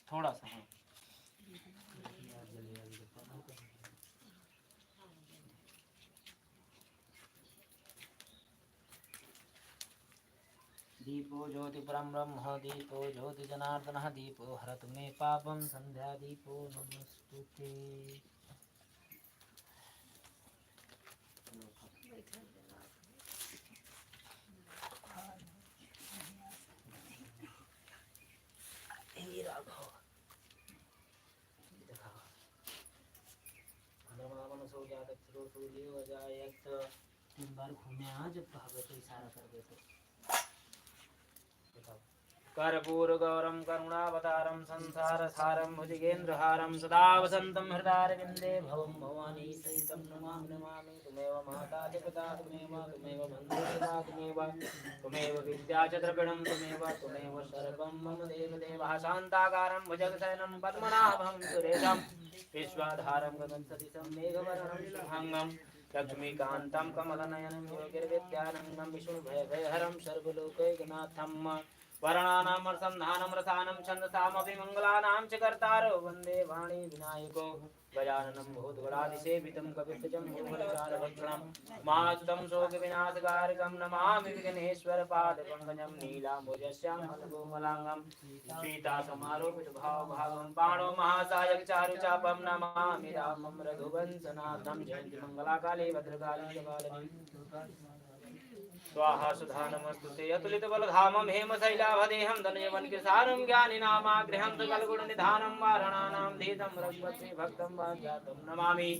थोड़ा सा हाँ दीपो ज्योति परम ब्रह्म दीपो ज्योति जनार्दन दीपो हरतु मे पापम संध्या दीपो नमस्तुते तीन बार घूमे आ जब कहा तो इशारा कर दे तो कर्पूर गौरम करुणावतारम संसार सारम भुजगेन्द्रहारम सदा वसंतम हृदयारविंदे भवम भवानी सहितम नमामि नमामि तुमेव माता च पिता तुमेव बन्धु सखा तुमेव विद्या च द्रविणं तुमेव सर्वं मम देवदेवः शान्ताकारं भुजगशयनं पद्मनाभं सुरेशं विश्वाधारं गगनसदृशं मेघवर्णं शुभांगं लक्ष्मीकान्तं कमलनयनं योगिर्विद्यानन्दं विष्णुभयभयहरं सर्वलोकैकनाथं वर्णानां रसंधानं रसानं छन्दसामपि मङ्गलानां च कर्तारो वन्दे वाणी विनायको गजाननं भूतगणाधिसेवितं कपित्थजम्बूफलचारुभक्षणं महासुतं शोकविनाशकारकं नमामि विघ्नेश्वरपादपङ्कजं नीलाम्बुजश्यामलकोमलाङ्गं सीतासमारोपितभावभागं बाणो महासायकचारुचापं नमामि रामं रघुवंशनाथं जयन्ति मङ्गलाकाले भद्रकाली कपालिनी स्वाहा सुधा नमस्तुते अतुलितबलधामं हेमशैलाभदेहं धनयवनकिसारं ज्ञानिनामाग्रहं सकलगुणनिधानं वारणानां धीतं रघुपते भक्तं वाञ्छातं नमामि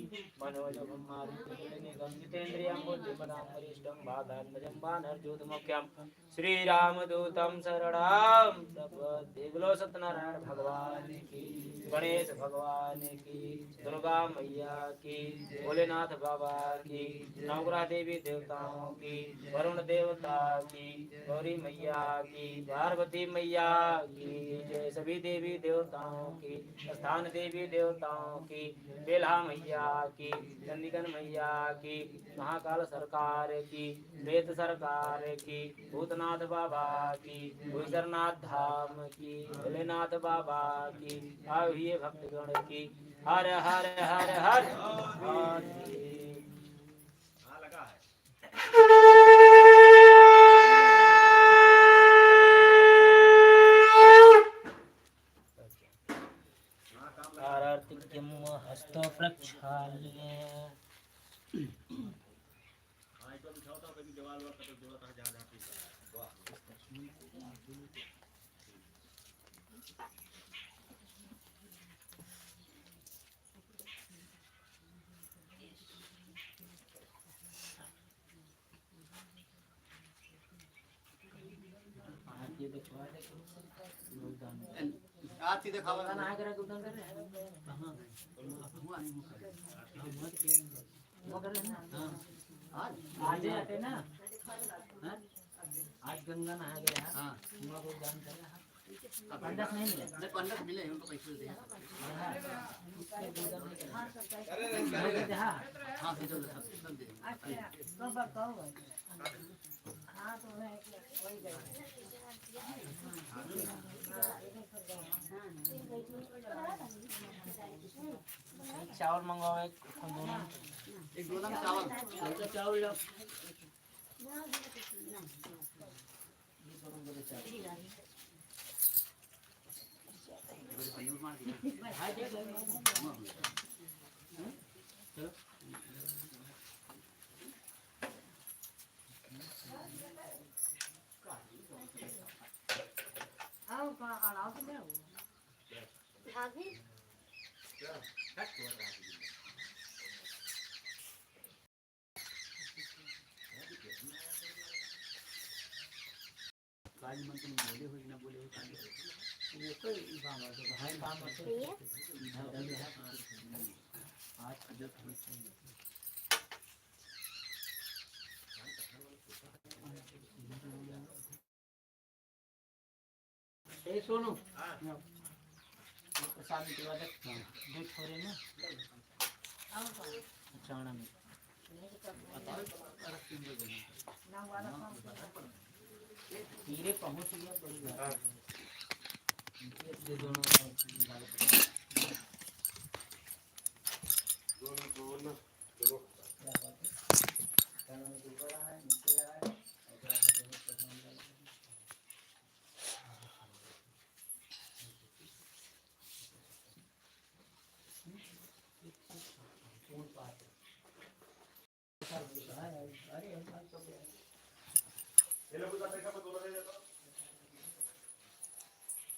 मनोजवं मारुतिं जितेन्द्रियं बुद्धिमतां वरिष्ठं वातात्मजं वानरजोतमुख्यं श्रीरामदूतं शरणं प्रपद्ये। बोलो सत्यनारायण भगवान की, गणेश भगवान की, दुर्गा मैया की, भोलेनाथ बाबा की, नवग्रह देवी देवताओं की, वरुण देवता की, गौरी मैया की, पार्वती मैया की जय। सभी देवी देवताओं की, स्थान देवी देवताओं की, बेल्हा मैया की, चंडिकन मैया की, महाकाल सरकार की, प्रेत सरकार की, भूतनाथ बाबा की, भूषरनाथ धाम की, भोलेनाथ बाबा की, आविये भक्तगण की। हर हर हर हर महादेव। हाँ लगा है। उसका बिछाता हूँ, कभी दीवार वार कभी जोड़ता है जहाँ जहाँ पे। आज ये दिखवा दे योगदान आज सीधे खावा योगदान आए करा योगदान कर रहे हैं कहाँ हुआ नहीं हुआ वो कर लेना आज आज ही आते ना हाँ आज गंगा नहा गया हाँ हुआ को दान कर रहा पंडा नहीं मिला नहीं पंडित मिले उनको पैसे दे उसके योगदान नहीं करा हाँ हाँ भेजो सब दे चावल मंगवाओ एक दोनों एक गोला में चावल हल्का चावल लो ये दोनों बोले चावल पनीर मार दिया भाई देख चलो आओ का आओ तो ले भाभी काली मन तुम बोले हो कि ना बोले हो काली ये तो काम है तो भाई काम है आज जो ए सोनू प्रसाद के बाद दो छोरे ना चावड़ा में धीरे पहुंच गया बड़ी बात है ये दोनों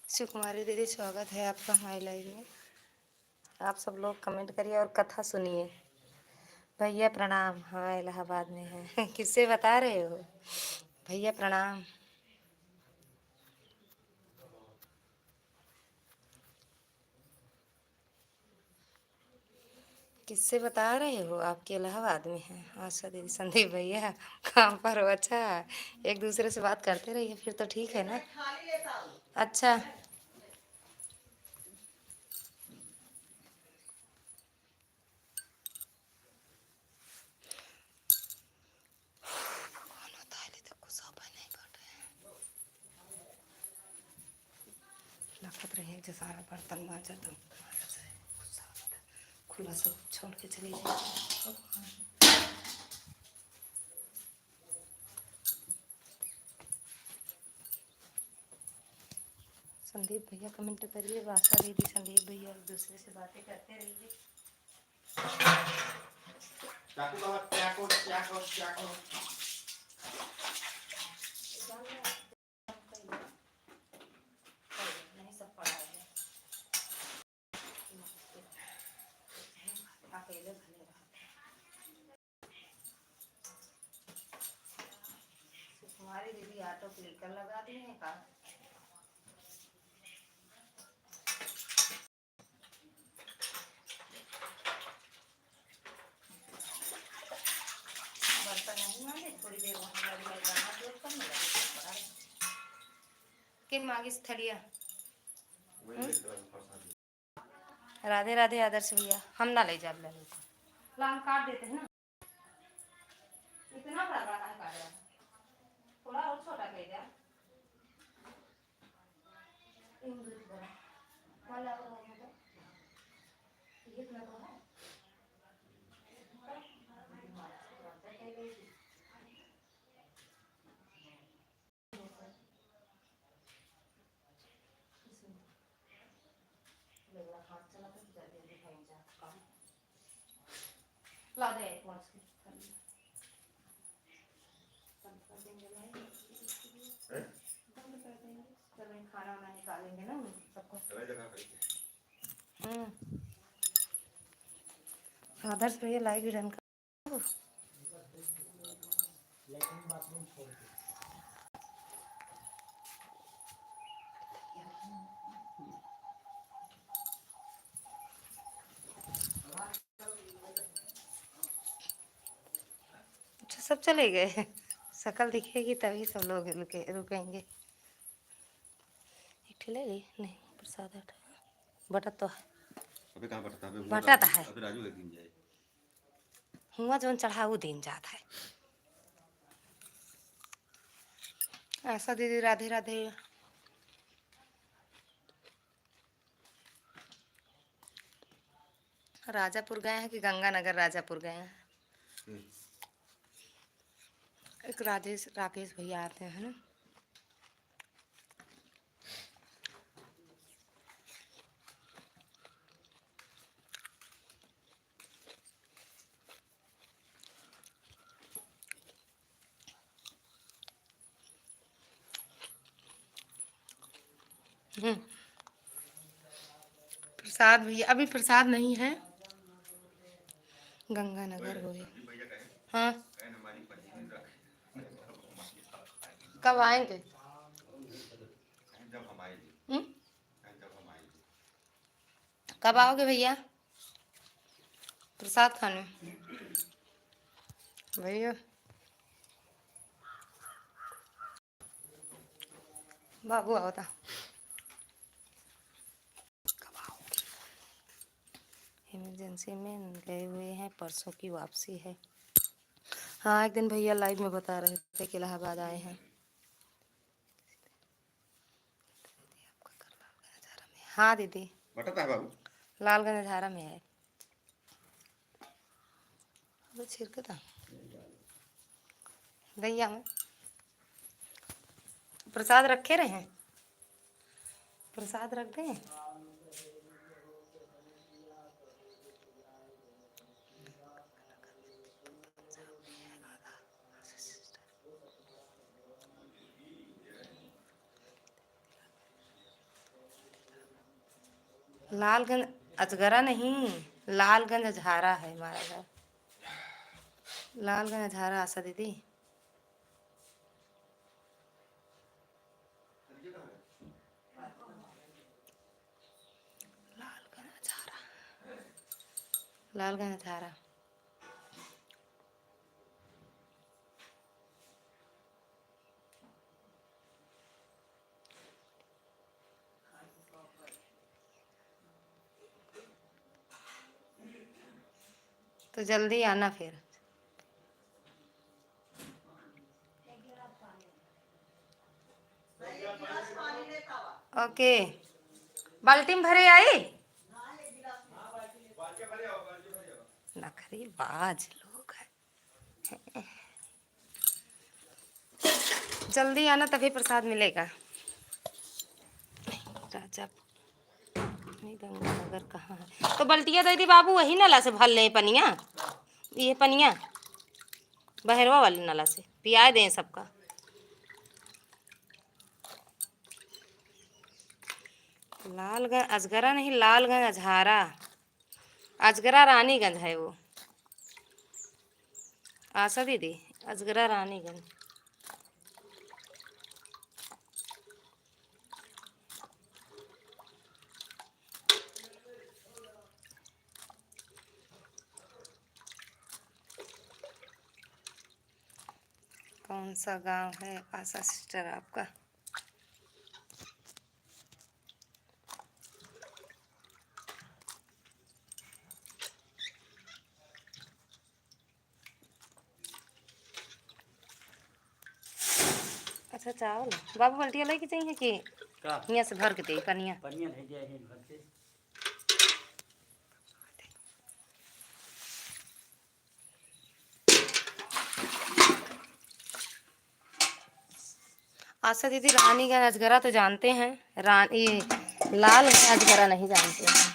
सुकुमारी दीदी स्वागत है आपका हमारे लाइव में। आप सब लोग कमेंट करिए और कथा सुनिए। भैया प्रणाम। हाँ इलाहाबाद में है किससे बता रहे हो? भैया प्रणाम। किससे बता रहे हो? आपके इलाहाबाद में है? अच्छा दीदी संदीप भैया काम पर हो। अच्छा एक दूसरे से बात करते रहिए फिर तो ठीक है ना। अच्छा लखत रहे जो सारा बर्तन मांजा तो खुला सब छोड़ के चली जाए। संदीप भैया कमेंट करिए। वासा दीदी संदीप भैया एक दूसरे से बातें करते रहिए। नहीं सब पड़ा है अकेले भले तुम्हारी दीदी ऑटो क्लिकर लगा दी है का? बर्तन नहीं मांगे थोड़ी देर वहाँ लगाना जोर कर लगा किन मांगी थड़िया। राधे राधे आदर्श भैया हम ना ले जा हम काट देते हैं ना। इतना बड़ा बड़ा नहीं काट रहा थोड़ा और छोटा कर दिया। इतना तो है ला दे खाना वाना निकालेंगे ना सबको। आदर्श भैया लाइव भी रन कर। लेकिन बाथरूम छोड़ के अच्छा सब चले गए, शकल दिखेगी तभी सब लोग रुकेंगे। एक ठेले ली नहीं प्रसाद बटा तो है, अबे कहाँ बटता है? बटा तो है अबे राजू एक दिन जाए हुआ जो चढ़ा वो दिन जाता है। ऐसा दीदी राधे राधे। राजापुर गए हैं कि गंगानगर राजापुर गए हैं? एक राकेश भैया आते हैं ना। प्रसाद भैया अभी प्रसाद नहीं है, गंगानगर हो गया। हाँ कब आएंगे? कब आओगे भैया प्रसाद खाने? भैया बाबू आओ था। इमरजेंसी में गए हुए हैं, परसों की वापसी है। हाँ एक दिन भैया लाइव में बता रहे थे कि इलाहाबाद आए हैं। हाँ दीदी बटता है बाबू, लालगंज हजारा में है। अबे छिड़कता भैया में प्रसाद रखे रहे, प्रसाद रख दें। लालगंज अजगरा नहीं, लालगंज अजहारा है हमारा घर। लालगंज अजहारा आशा दीदी। लालगंज अजहारा। तो जल्दी आना फिर। ओके बाल्टी में भरे आई नखरी बाज लोग हैं। जल्दी आना तभी प्रसाद मिलेगा। राजा नहीं गंगानगर कहाँ है? तो बल्टिया दे दी बाबू, वही नाला से भर ले पनिया, ये पनिया बहरवा वाली नाला से पिया दें सबका। लालगंज अजगरा नहीं, लालगंज अजहारा। अजगरा रानीगंज है वो। आशा दीदी अजगरा रानीगंज। कौन सा गांव है आशा सिस्टर आपका? अच्छा चावल बाबू बल्टिया लेके चाहिए कि का यहाँ से भर के दे पनिया? पनिया ले जाए हैं घर से। आशा दीदी रानीगंज अजगरा तो जानते हैं, रानी लालगंज अजगरा नहीं जानते हैं।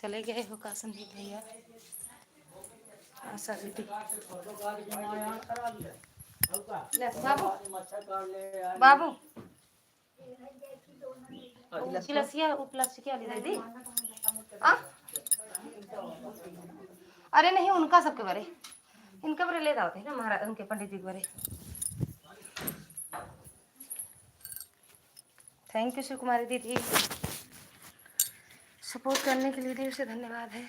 चले गए हो का संदीप भैया। आशा दीदी ले बाबू बाबू गिलासिया उपलक्ष्य क्या ली दीदी आ? अरे नहीं उनका सबके बारे इनके बारे ले जाते हैं ना महाराज उनके पंडित जी के बारे। थैंक यू शिव कुमारी दीदी सपोर्ट करने के लिए दिल से धन्यवाद है।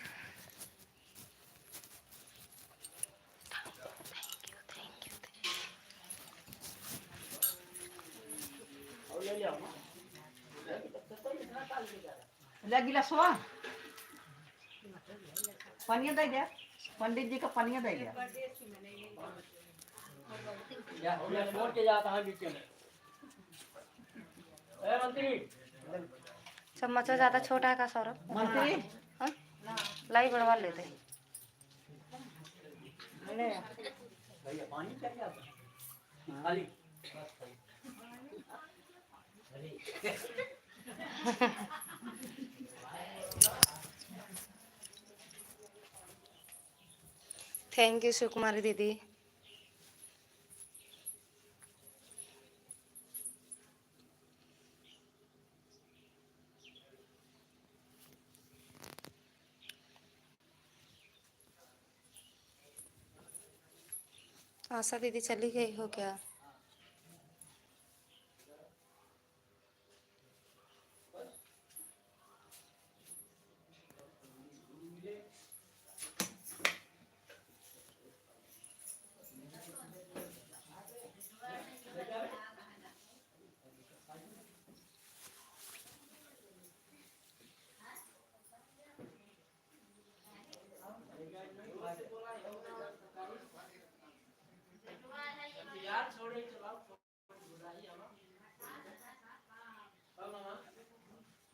ले गिलासवा पनिया दे दिया पंडित जी का पनिया दे दिया छोड़ के जाता है नीचे में। ए मंत्री चम्मच ज्यादा छोटा है का सौरभ मंत्री हाँ? लाई बढ़वा लेते हैं। भैया पानी चाहिए आपको? खाली थैंक यू शिव कुमारी दीदी। आशा दीदी चली गई हो क्या? यार छोड़े चलाओ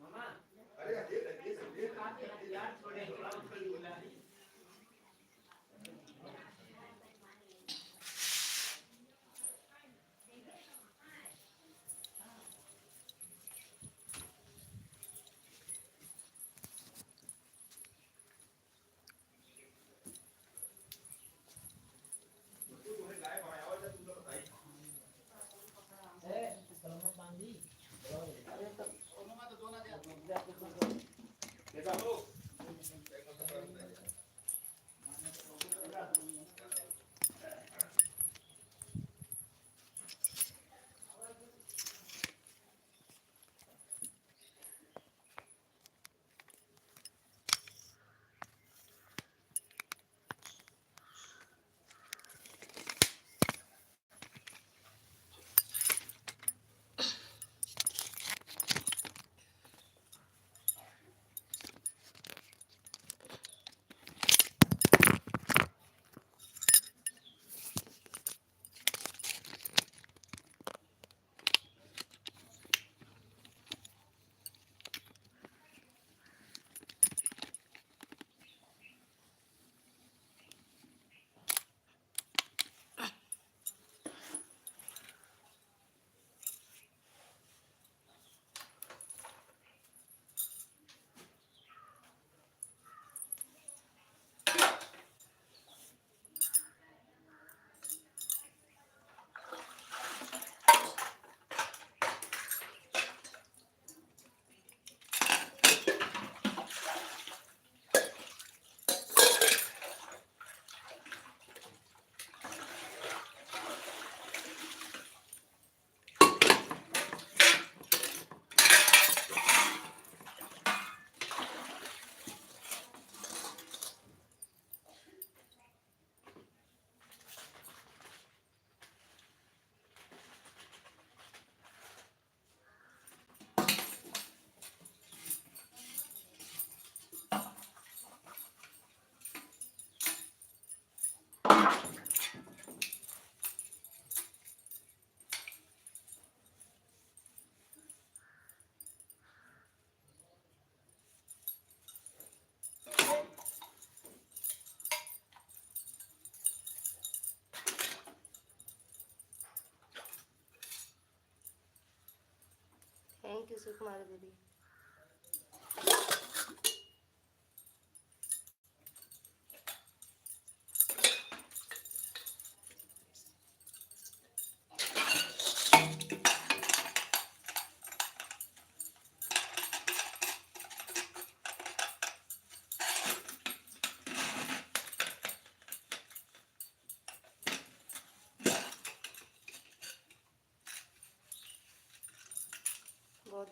मामा यार छोड़े चलाओ थैंक यू शिव कुमारी दीदी।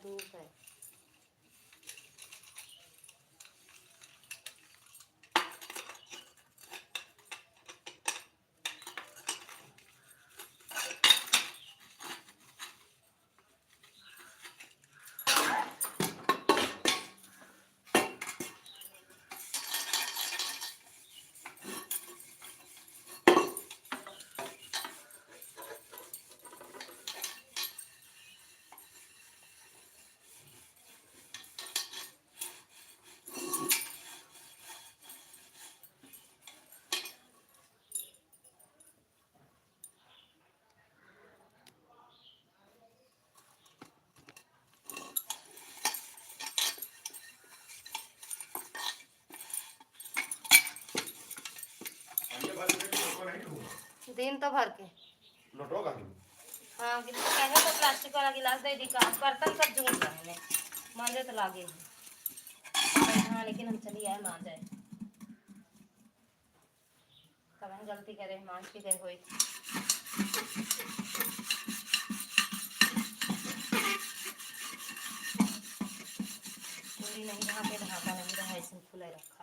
बहुत धूप है। दिन तो भर के हाँ गिलास कहे तो प्लास्टिक वाला गिलास दे दी का बर्तन सब जूझ रहे हैं मांझे तो लागे हाँ लेकिन हम चली आए मांझे कब गलती करे मांझ की गए हुई पूरी नहीं रहा पे ढाका नहीं रहा ऐसे खुला रखा।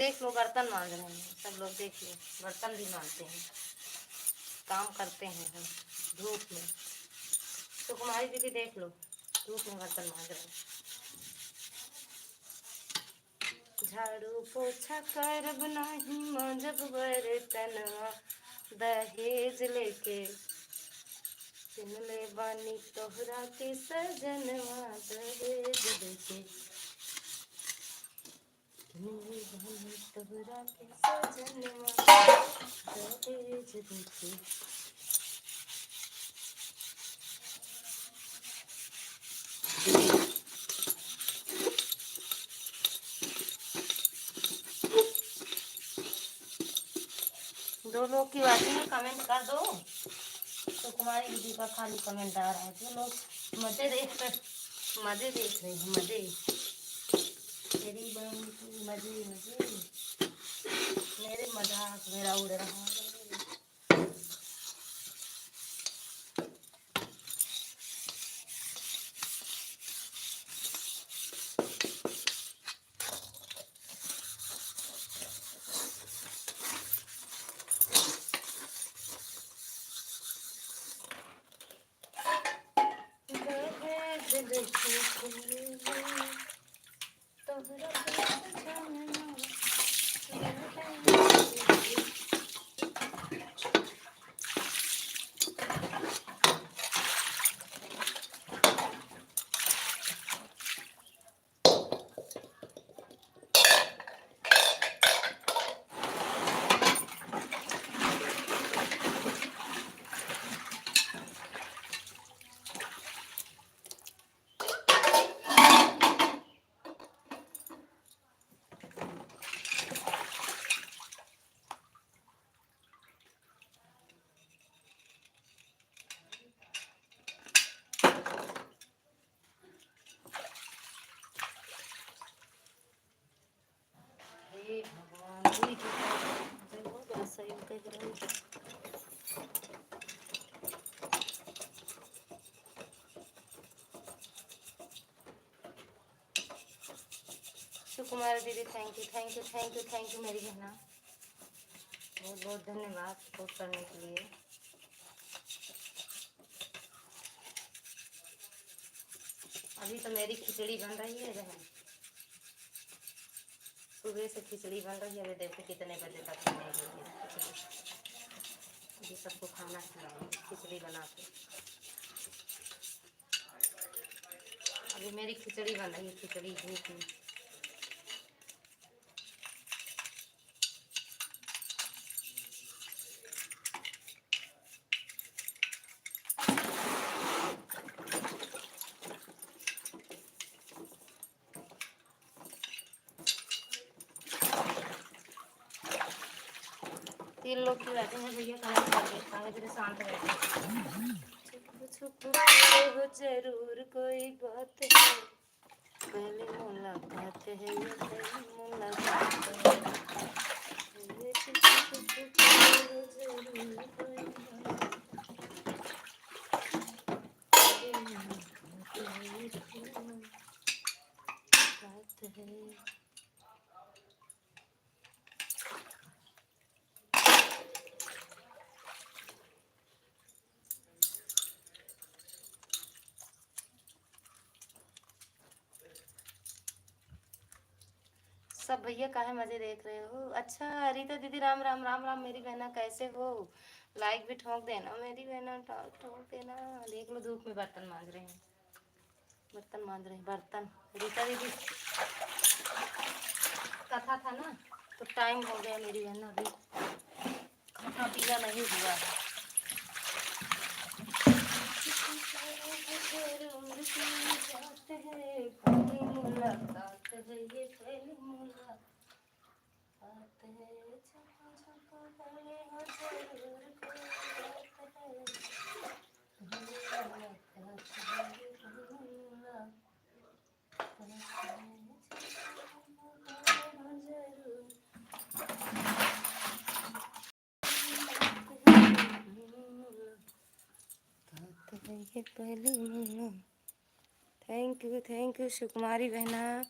देख लो बर्तन मांज रहे हैं सब लोग देख लो बर्तन भी मांजते हैं काम करते हैं हम धूप में तो कुमारी दीदी देख लो धूप में बर्तन मांज रहे हैं झाड़ू पोछा करब नहीं मांजब बर्तनवा दहेज लेके सुन ले बानी तोहरा के सजनवा दहेज लेके तोहरा के सजनवा दहेज लेके दो लोग की बातें में कमेंट कर दो तो कुमारी दीदी का खाली कमेंट आ रहा है जो लोग मजे देख रहे हैं मजे तेरी बहन की मजे मजे मेरे मजाक मेरा उड़ रहा है। कुमारी दीदी थैंक यू मेरी बहना बहुत बहुत धन्यवाद सपोर्ट करने के लिए। अभी तो मेरी खिचड़ी बन रही है बहन सुबह से खिचड़ी बन रही है अभी देखो कितने बजे तक बनेगी अभी सबको खाना खिलाऊंगी खिचड़ी बना के। अभी मेरी खिचड़ी बन रही है खिचड़ी धूप में ये लोग की बातें हैं भैया कमेंट कर दे आगे तेरे शांत बैठे छुप छुप के हो जरूर कोई बात है पहली मुलाकात है ये पहली मुलाकात है ये छुप छुप के हो जरूर कोई बात है सब भैया काहे मजे देख रहे हो अच्छा रीता दीदी राम राम राम राम मेरी बहना कैसे हो लाइक भी ठोक देना मेरी बहना ठोक देना देख लो धूप में बर्तन मांज रहे हैं बर्तन रीता दीदी कथा था ना तो टाइम हो गया मेरी बहना अभी खाना पीना नहीं हुआ है पहली मुलाकात है ये पहली मुलाकात है पहले हो जरूर कोई बात है पहली मुलाकात है ये पहली मुलाकात है ये पहली मुलाकात थैंक यू सुकुमारी बहना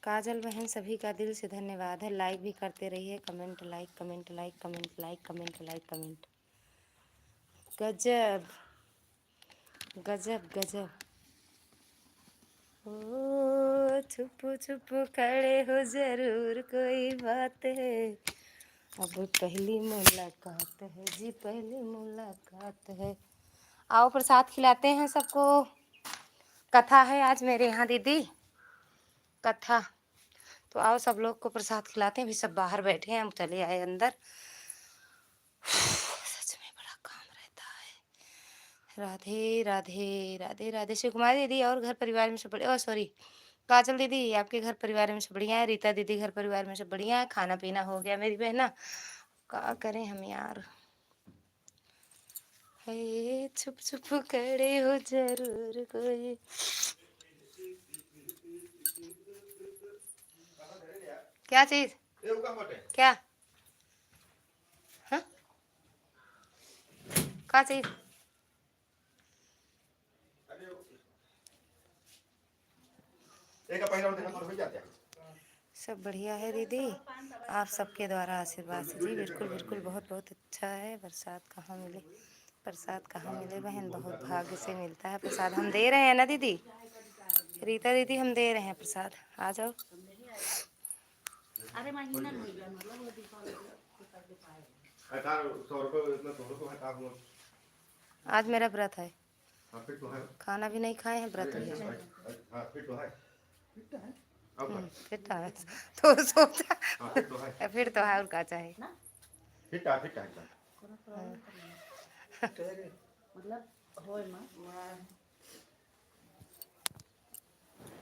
काजल बहन सभी का दिल से धन्यवाद है लाइक भी करते रहिए comment like comment like comment like comment like comment गजब गजब गजब ओ छुप छुप खड़े हो जरूर कोई बात है अब पहली मुलाकात है जी पहली मुलाकात है आओ प्रसाद खिलाते हैं सबको कथा है आज मेरे यहाँ दीदी कथा तो आओ सब लोग को प्रसाद खिलाते हैं अभी सब बाहर बैठे हैं हम चले आए अंदर सच में बड़ा काम रहता है राधे राधे राधे राधे शिव कुमारी दीदी और घर परिवार में सब बढ़िया सॉरी काजल दीदी आपके घर परिवार में सब बढ़िया है रीता दीदी घर परिवार में सब बढ़िया है खाना पीना हो गया मेरी बहना क्या करें हम यार हे छुप छुप खड़े हो जरूर कोई क्या चीज क्या हाँ क्या चीज सब बढ़िया है दीदी आप सबके द्वारा आशीर्वाद से जी बिल्कुल बिल्कुल बहुत बहुत अच्छा है प्रसाद कहाँ मिले बहन बहुत भाग्य से मिलता है प्रसाद हम दे रहे हैं ना दीदी रीता दीदी हम दे रहे हैं प्रसाद आ जाओ अरे महीना नहीं गया आज मेरा व्रत है खाना भी नहीं खाए हैं व्रत भी है फिर तो सोचा फिर तो है और क्या चाहे मतलब होय ना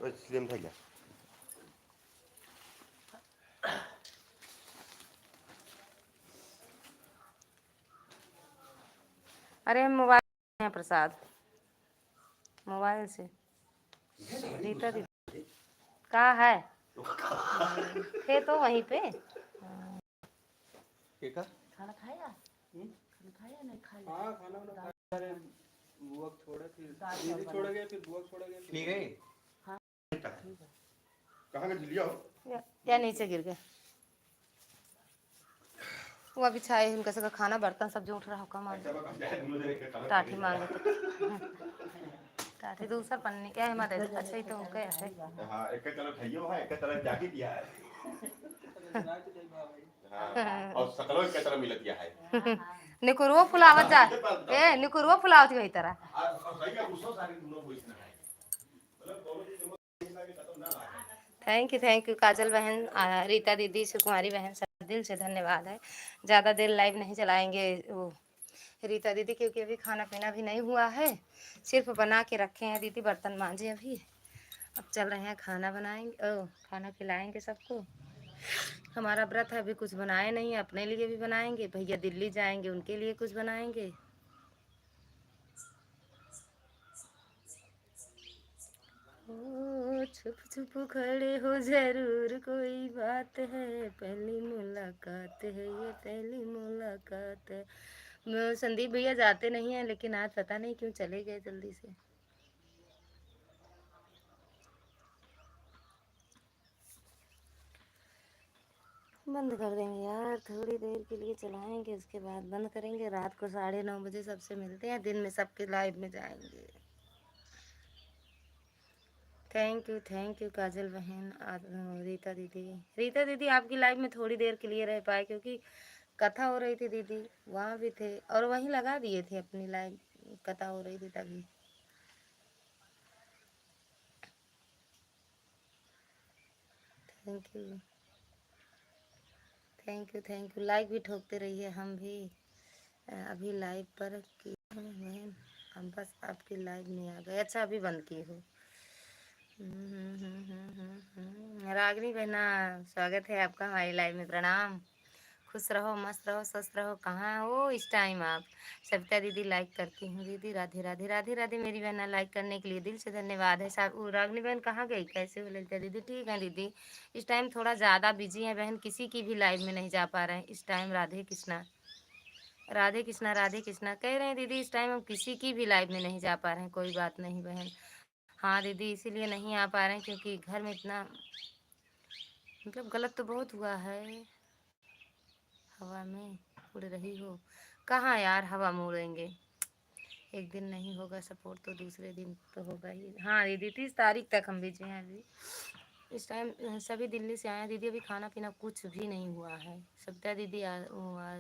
स्लिम था क्या अरे हम मोबाइल हैं प्रसाद मोबाइल से रीता दीदी कहाँ है थे तो वहीं पे ठीक है खाना खाया खाना खाया नहीं खाया हाँ खाना वाना खा रहे बुआ छोड़ा फिर दीदी छोड़ गया फिर बुआ छोड़ गया ठीक है हाँ कहाँ का झिलिया हो या नीचे गिर गए वो अभी छाए उनका सबका खाना बर्तन सब जो उठ रहा होगा मांग टाठी मांगे टाठी दूसरा पन्नी क्या है मत अच्छा ही तो उनका है हां एक तरफ खइयो है एक तरफ जाके दिया है हां और सकलो एक तरफ मिल दिया है निकुरवा फुलावत जा ए निकुरवा फुलावत वही तरह और सही का गुस्सा सारे दोनों को इसना है मतलब दोनों चीज खत्म ना थैंक यू काजल बहन रीता दीदी सुकुमारी बहन सब दिल से धन्यवाद है ज़्यादा देर लाइव नहीं चलाएंगे वो रीता दीदी क्योंकि अभी खाना पीना भी नहीं हुआ है सिर्फ बना के रखे हैं दीदी बर्तन मांजे अभी अब चल रहे हैं खाना बनाएंगे खाना खिलाएंगे सबको हमारा व्रत है, अभी कुछ बनाए नहीं, अपने लिए भी बनाएंगे, भैया दिल्ली जाएंगे उनके लिए कुछ बनाएंगे। ओ छुप छुप खड़े हो जरूर कोई बात है, पहली मुलाकात है ये, पहली मुलाकात है। संदीप भैया जाते नहीं हैं, लेकिन आज पता नहीं क्यों चले गए जल्दी से। बंद कर देंगे यार, थोड़ी देर के लिए चलाएंगे, उसके बाद बंद करेंगे। रात को 9:30 सबसे मिलते हैं, दिन में सबके लाइव में जाएंगे। थैंक यू काजल बहन, रीता दीदी। रीता दीदी आपकी लाइव में थोड़ी देर के लिए रह पाए, क्योंकि कथा हो रही थी दीदी, वहाँ भी थे और वहीं लगा दिए थे अपनी लाइव, कथा हो रही थी तभी। थैंक यू लाइक भी ठोकते रहिए, हम भी अभी लाइव पर की हूँ बहन, हम बस आपकी लाइव में आ गए। अच्छा अभी बंद की हो। रागिनी बहना, स्वागत है आपका हमारी लाइव में, प्रणाम। खुश रहो, मस्त रहो, स्वस्थ रहो। कहाँ हो इस टाइम आप? सविता दीदी लाइक करती हूँ दीदी, राधे राधे राधे राधे। मेरी बहना लाइक करने के लिए दिल से धन्यवाद है। साहब रागिनी बहन कहाँ गई, कैसे हो ललिता दीदी? ठीक है दीदी, इस टाइम थोड़ा ज़्यादा बिजी है बहन, किसी की भी लाइव में नहीं जा पा रहे हैं इस टाइम। राधे कृष्णा राधे कृष्णा राधे कृष्णा कह रहे हैं दीदी, इस टाइम हम किसी की भी लाइव में नहीं जा पा रहे हैं। कोई बात नहीं बहन। हाँ दीदी, इसीलिए नहीं आ पा रहे हैं क्योंकि घर में इतना मतलब गलत तो बहुत हुआ है। हवा में उड़ रही हो कहाँ यार, हवा में उड़ेंगे, एक दिन नहीं होगा सपोर्ट तो दूसरे दिन तो होगा ही। हाँ दीदी 30 तारीख तक हम बिजी हैं अभी। इस टाइम सभी दिल्ली से आए हैं दीदी, अभी खाना पीना कुछ भी नहीं हुआ है। सविता दीदी,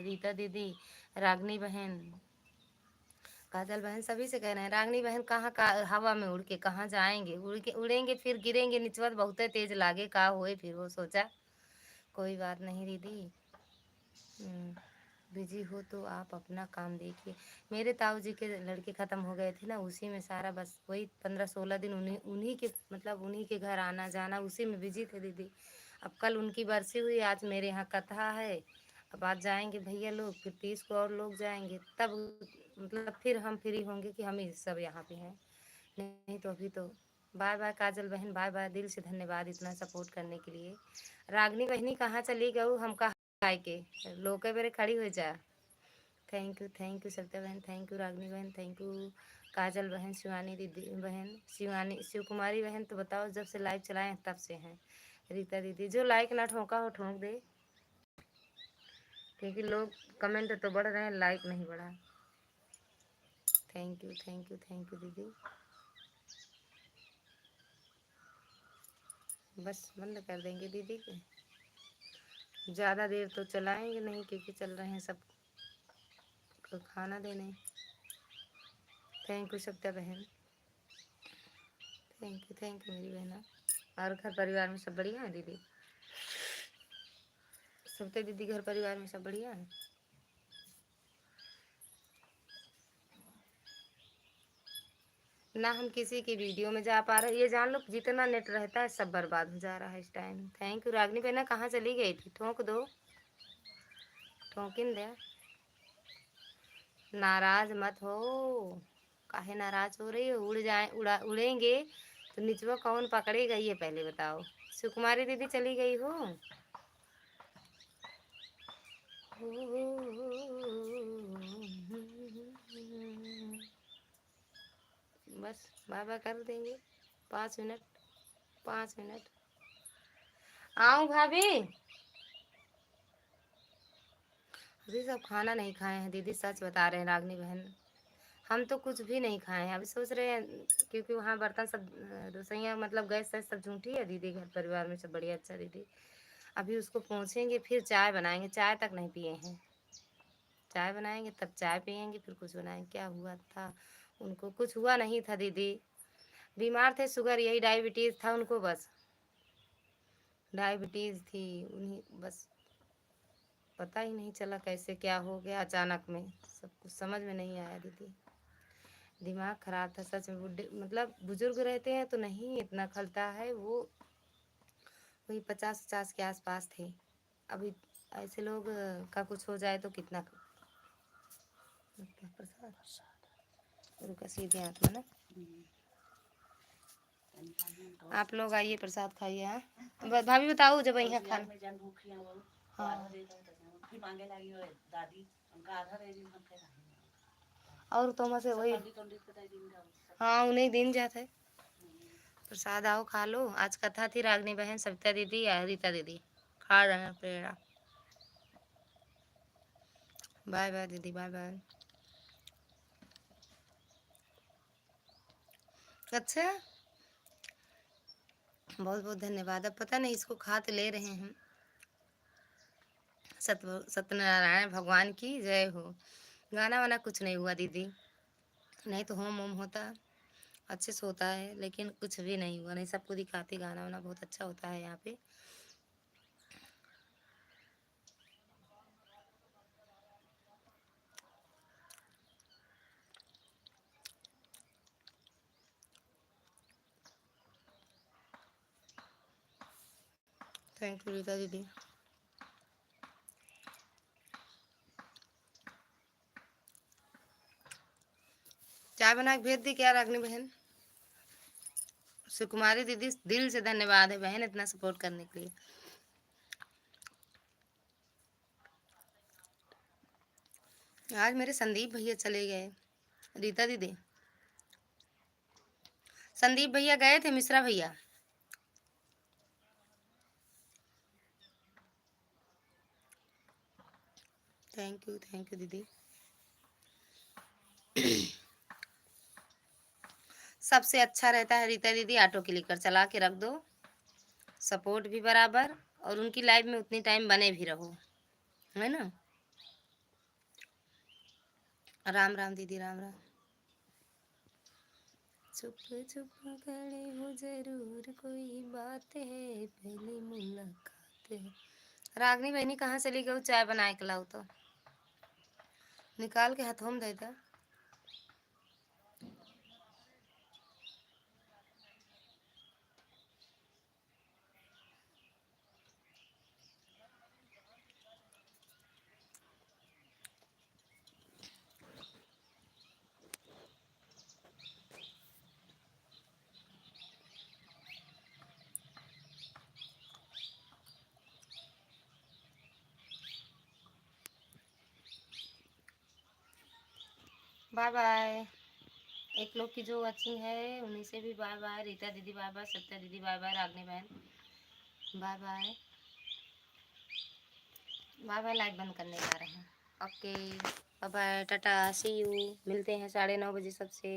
रीता दीदी, रागनी बहन, काजल बहन, सभी से कह रहे हैं रागनी बहन कहाँ का हवा में उड़ के कहाँ जाएंगे, उड़ेंगे फिर गिरेंगे, निचवत बहुत तेज लागे का होए फिर। वो सोचा कोई बात नहीं दीदी, बिजी हो तो आप अपना काम देखिए। मेरे ताऊ जी के लड़के ख़त्म हो गए थे ना, उसी में सारा बस वही 15-16 दिन उन्हीं के मतलब उन्हीं के घर आना जाना, उसी में बिजी थे दीदी। अब कल उनकी बरसी हुई, आज मेरे यहाँ कथा है, अब आज जाएंगे भैया लोग, फिर 30 को और लोग जाएंगे, तब मतलब फिर हम फ्री होंगे कि हम ही सब यहाँ पे हैं। नहीं तो अभी तो बाय बाय काजल बहन, बाय बाय। दिल से धन्यवाद इतना सपोर्ट करने के लिए। रागनी बहनी कहाँ चली गई, हम कहा के लोके बेरे खड़ी हो जा। थैंक यू सविता बहन, थैंक यू रागनी बहन, थैंक यू काजल बहन, शिवानी दीदी बहन, शिवानी शिव कुमारी बहन। तो बताओ जब से लाइव चलाए हैं तब से हैं। रीता दीदी, जो लाइक ना ठोका हो ठोक दे, क्योंकि लोग कमेंट तो बढ़ रहे हैं, लाइक नहीं बढ़ा। थैंक यू दीदी। बस बंद कर देंगे दीदी के, ज़्यादा देर तो चलाएंगे नहीं क्योंकि चल रहे हैं सब को खाना देने। थैंक यू सविता बहन, थैंक यू मेरी बहना। और घर परिवार में सब बढ़िया है दीदी? सविता दीदी घर परिवार में सब बढ़िया है? ना हम किसी की वीडियो में जा पा रहे, ये जान लो जितना नेट रहता है सब बर्बाद हो जा रहा है इस टाइम। थैंक यू रागनी बहना, कहाँ चली गई थी? ठोक दो, ठोकिन दे। नाराज मत हो, काहे नाराज हो रही हो? उड़ेंगे तो निचवा कौन पकड़ेगा ये पहले बताओ। सुकुमारी दीदी चली गई हो? बस बाय बाय कर देंगे। 5 मिनट आऊं भाभी? अभी सब खाना नहीं खाए हैं दीदी, सच बता रहे हैं रागनी बहन, हम तो कुछ भी नहीं खाए हैं। अभी सोच रहे हैं क्योंकि वहाँ बर्तन सब रसोइयाँ मतलब गैस वैस सब झूठी है दीदी, घर परिवार में सब बढ़िया। अच्छा दीदी अभी उसको पहुँचेंगे फिर चाय बनाएंगे, चाय तक नहीं पिए हैं। चाय बनाएंगे तब चाय पियेंगे फिर कुछ बनाएंगे। क्या हुआ था उनको? कुछ हुआ नहीं था दीदी, बीमार थे, शुगर यही डायबिटीज़ था उनको, बस डायबिटीज़ थी उन्हीं, बस पता ही नहीं चला कैसे क्या हो गया अचानक में, सब कुछ समझ में नहीं आया दीदी। दिमाग खराब था सच में। बुढ़े मतलब बुजुर्ग रहते हैं तो नहीं इतना खलता है, वो वही 50-50 के आसपास थे। अभी ऐसे लोग का कुछ हो जाए तो कितना लगता है प्रसाद। रुका सीधे हाथ में ना। आप लोग आइए प्रसाद खाइए। हाँ भाभी बताओ जब यहाँ खाना। हाँ और तो से वही हाँ उन्हें दिन जाते प्रसाद आओ खा लो। आज कथा थी रागनी बहन सविता दीदी या रीता दीदी खा रहे हैं पेड़ा। बाय बाय दीदी बाय बाय। अच्छा बहुत बहुत धन्यवाद। अब पता नहीं इसको खा तो ले रहे हैं। सत्यनारायण भगवान की जय हो। गाना वाना कुछ नहीं हुआ दीदी, नहीं तो होम होम होता अच्छे से होता है, लेकिन कुछ भी नहीं हुआ। नहीं सबको दिखाती गाना वाना बहुत अच्छा होता है यहाँ पे। थैंक यू रीता दीदी। चाय बना के भेज दी क्या रागनी बहन? सुकुमारी दीदी दिल से धन्यवाद है बहन इतना सपोर्ट करने के लिए। आज मेरे संदीप भैया चले गए। रीता दीदी संदीप भैया गए थे मिश्रा भैया। थैंक यू दीदी। सबसे अच्छा रहता है रीता दीदी ऑटो क्लिकर चला के रख दो, सपोर्ट भी बराबर और उनकी लाइफ में उतनी टाइम बने भी रहो, है ना। राम राम दीदी राम राम। चुप चुप खड़े हो जरूर कोई बात है पहली मुलाकात है। रागनी बहनी कहाँ चली गई? चाय बनाए के लाओ तो निकाल के हाथों में देता। Bye bye. एक लोग की जो वॉचिंग है उन्हीं से भी बाय बाय। रीता दीदी बाय बाय, सत्या दीदी बाय बाय, रागनी बहन bye bye. Bye bye. Light बंद करने जा रहे हैं। Okay bye bye tata see you. मिलते हैं 9:30 बजे सबसे।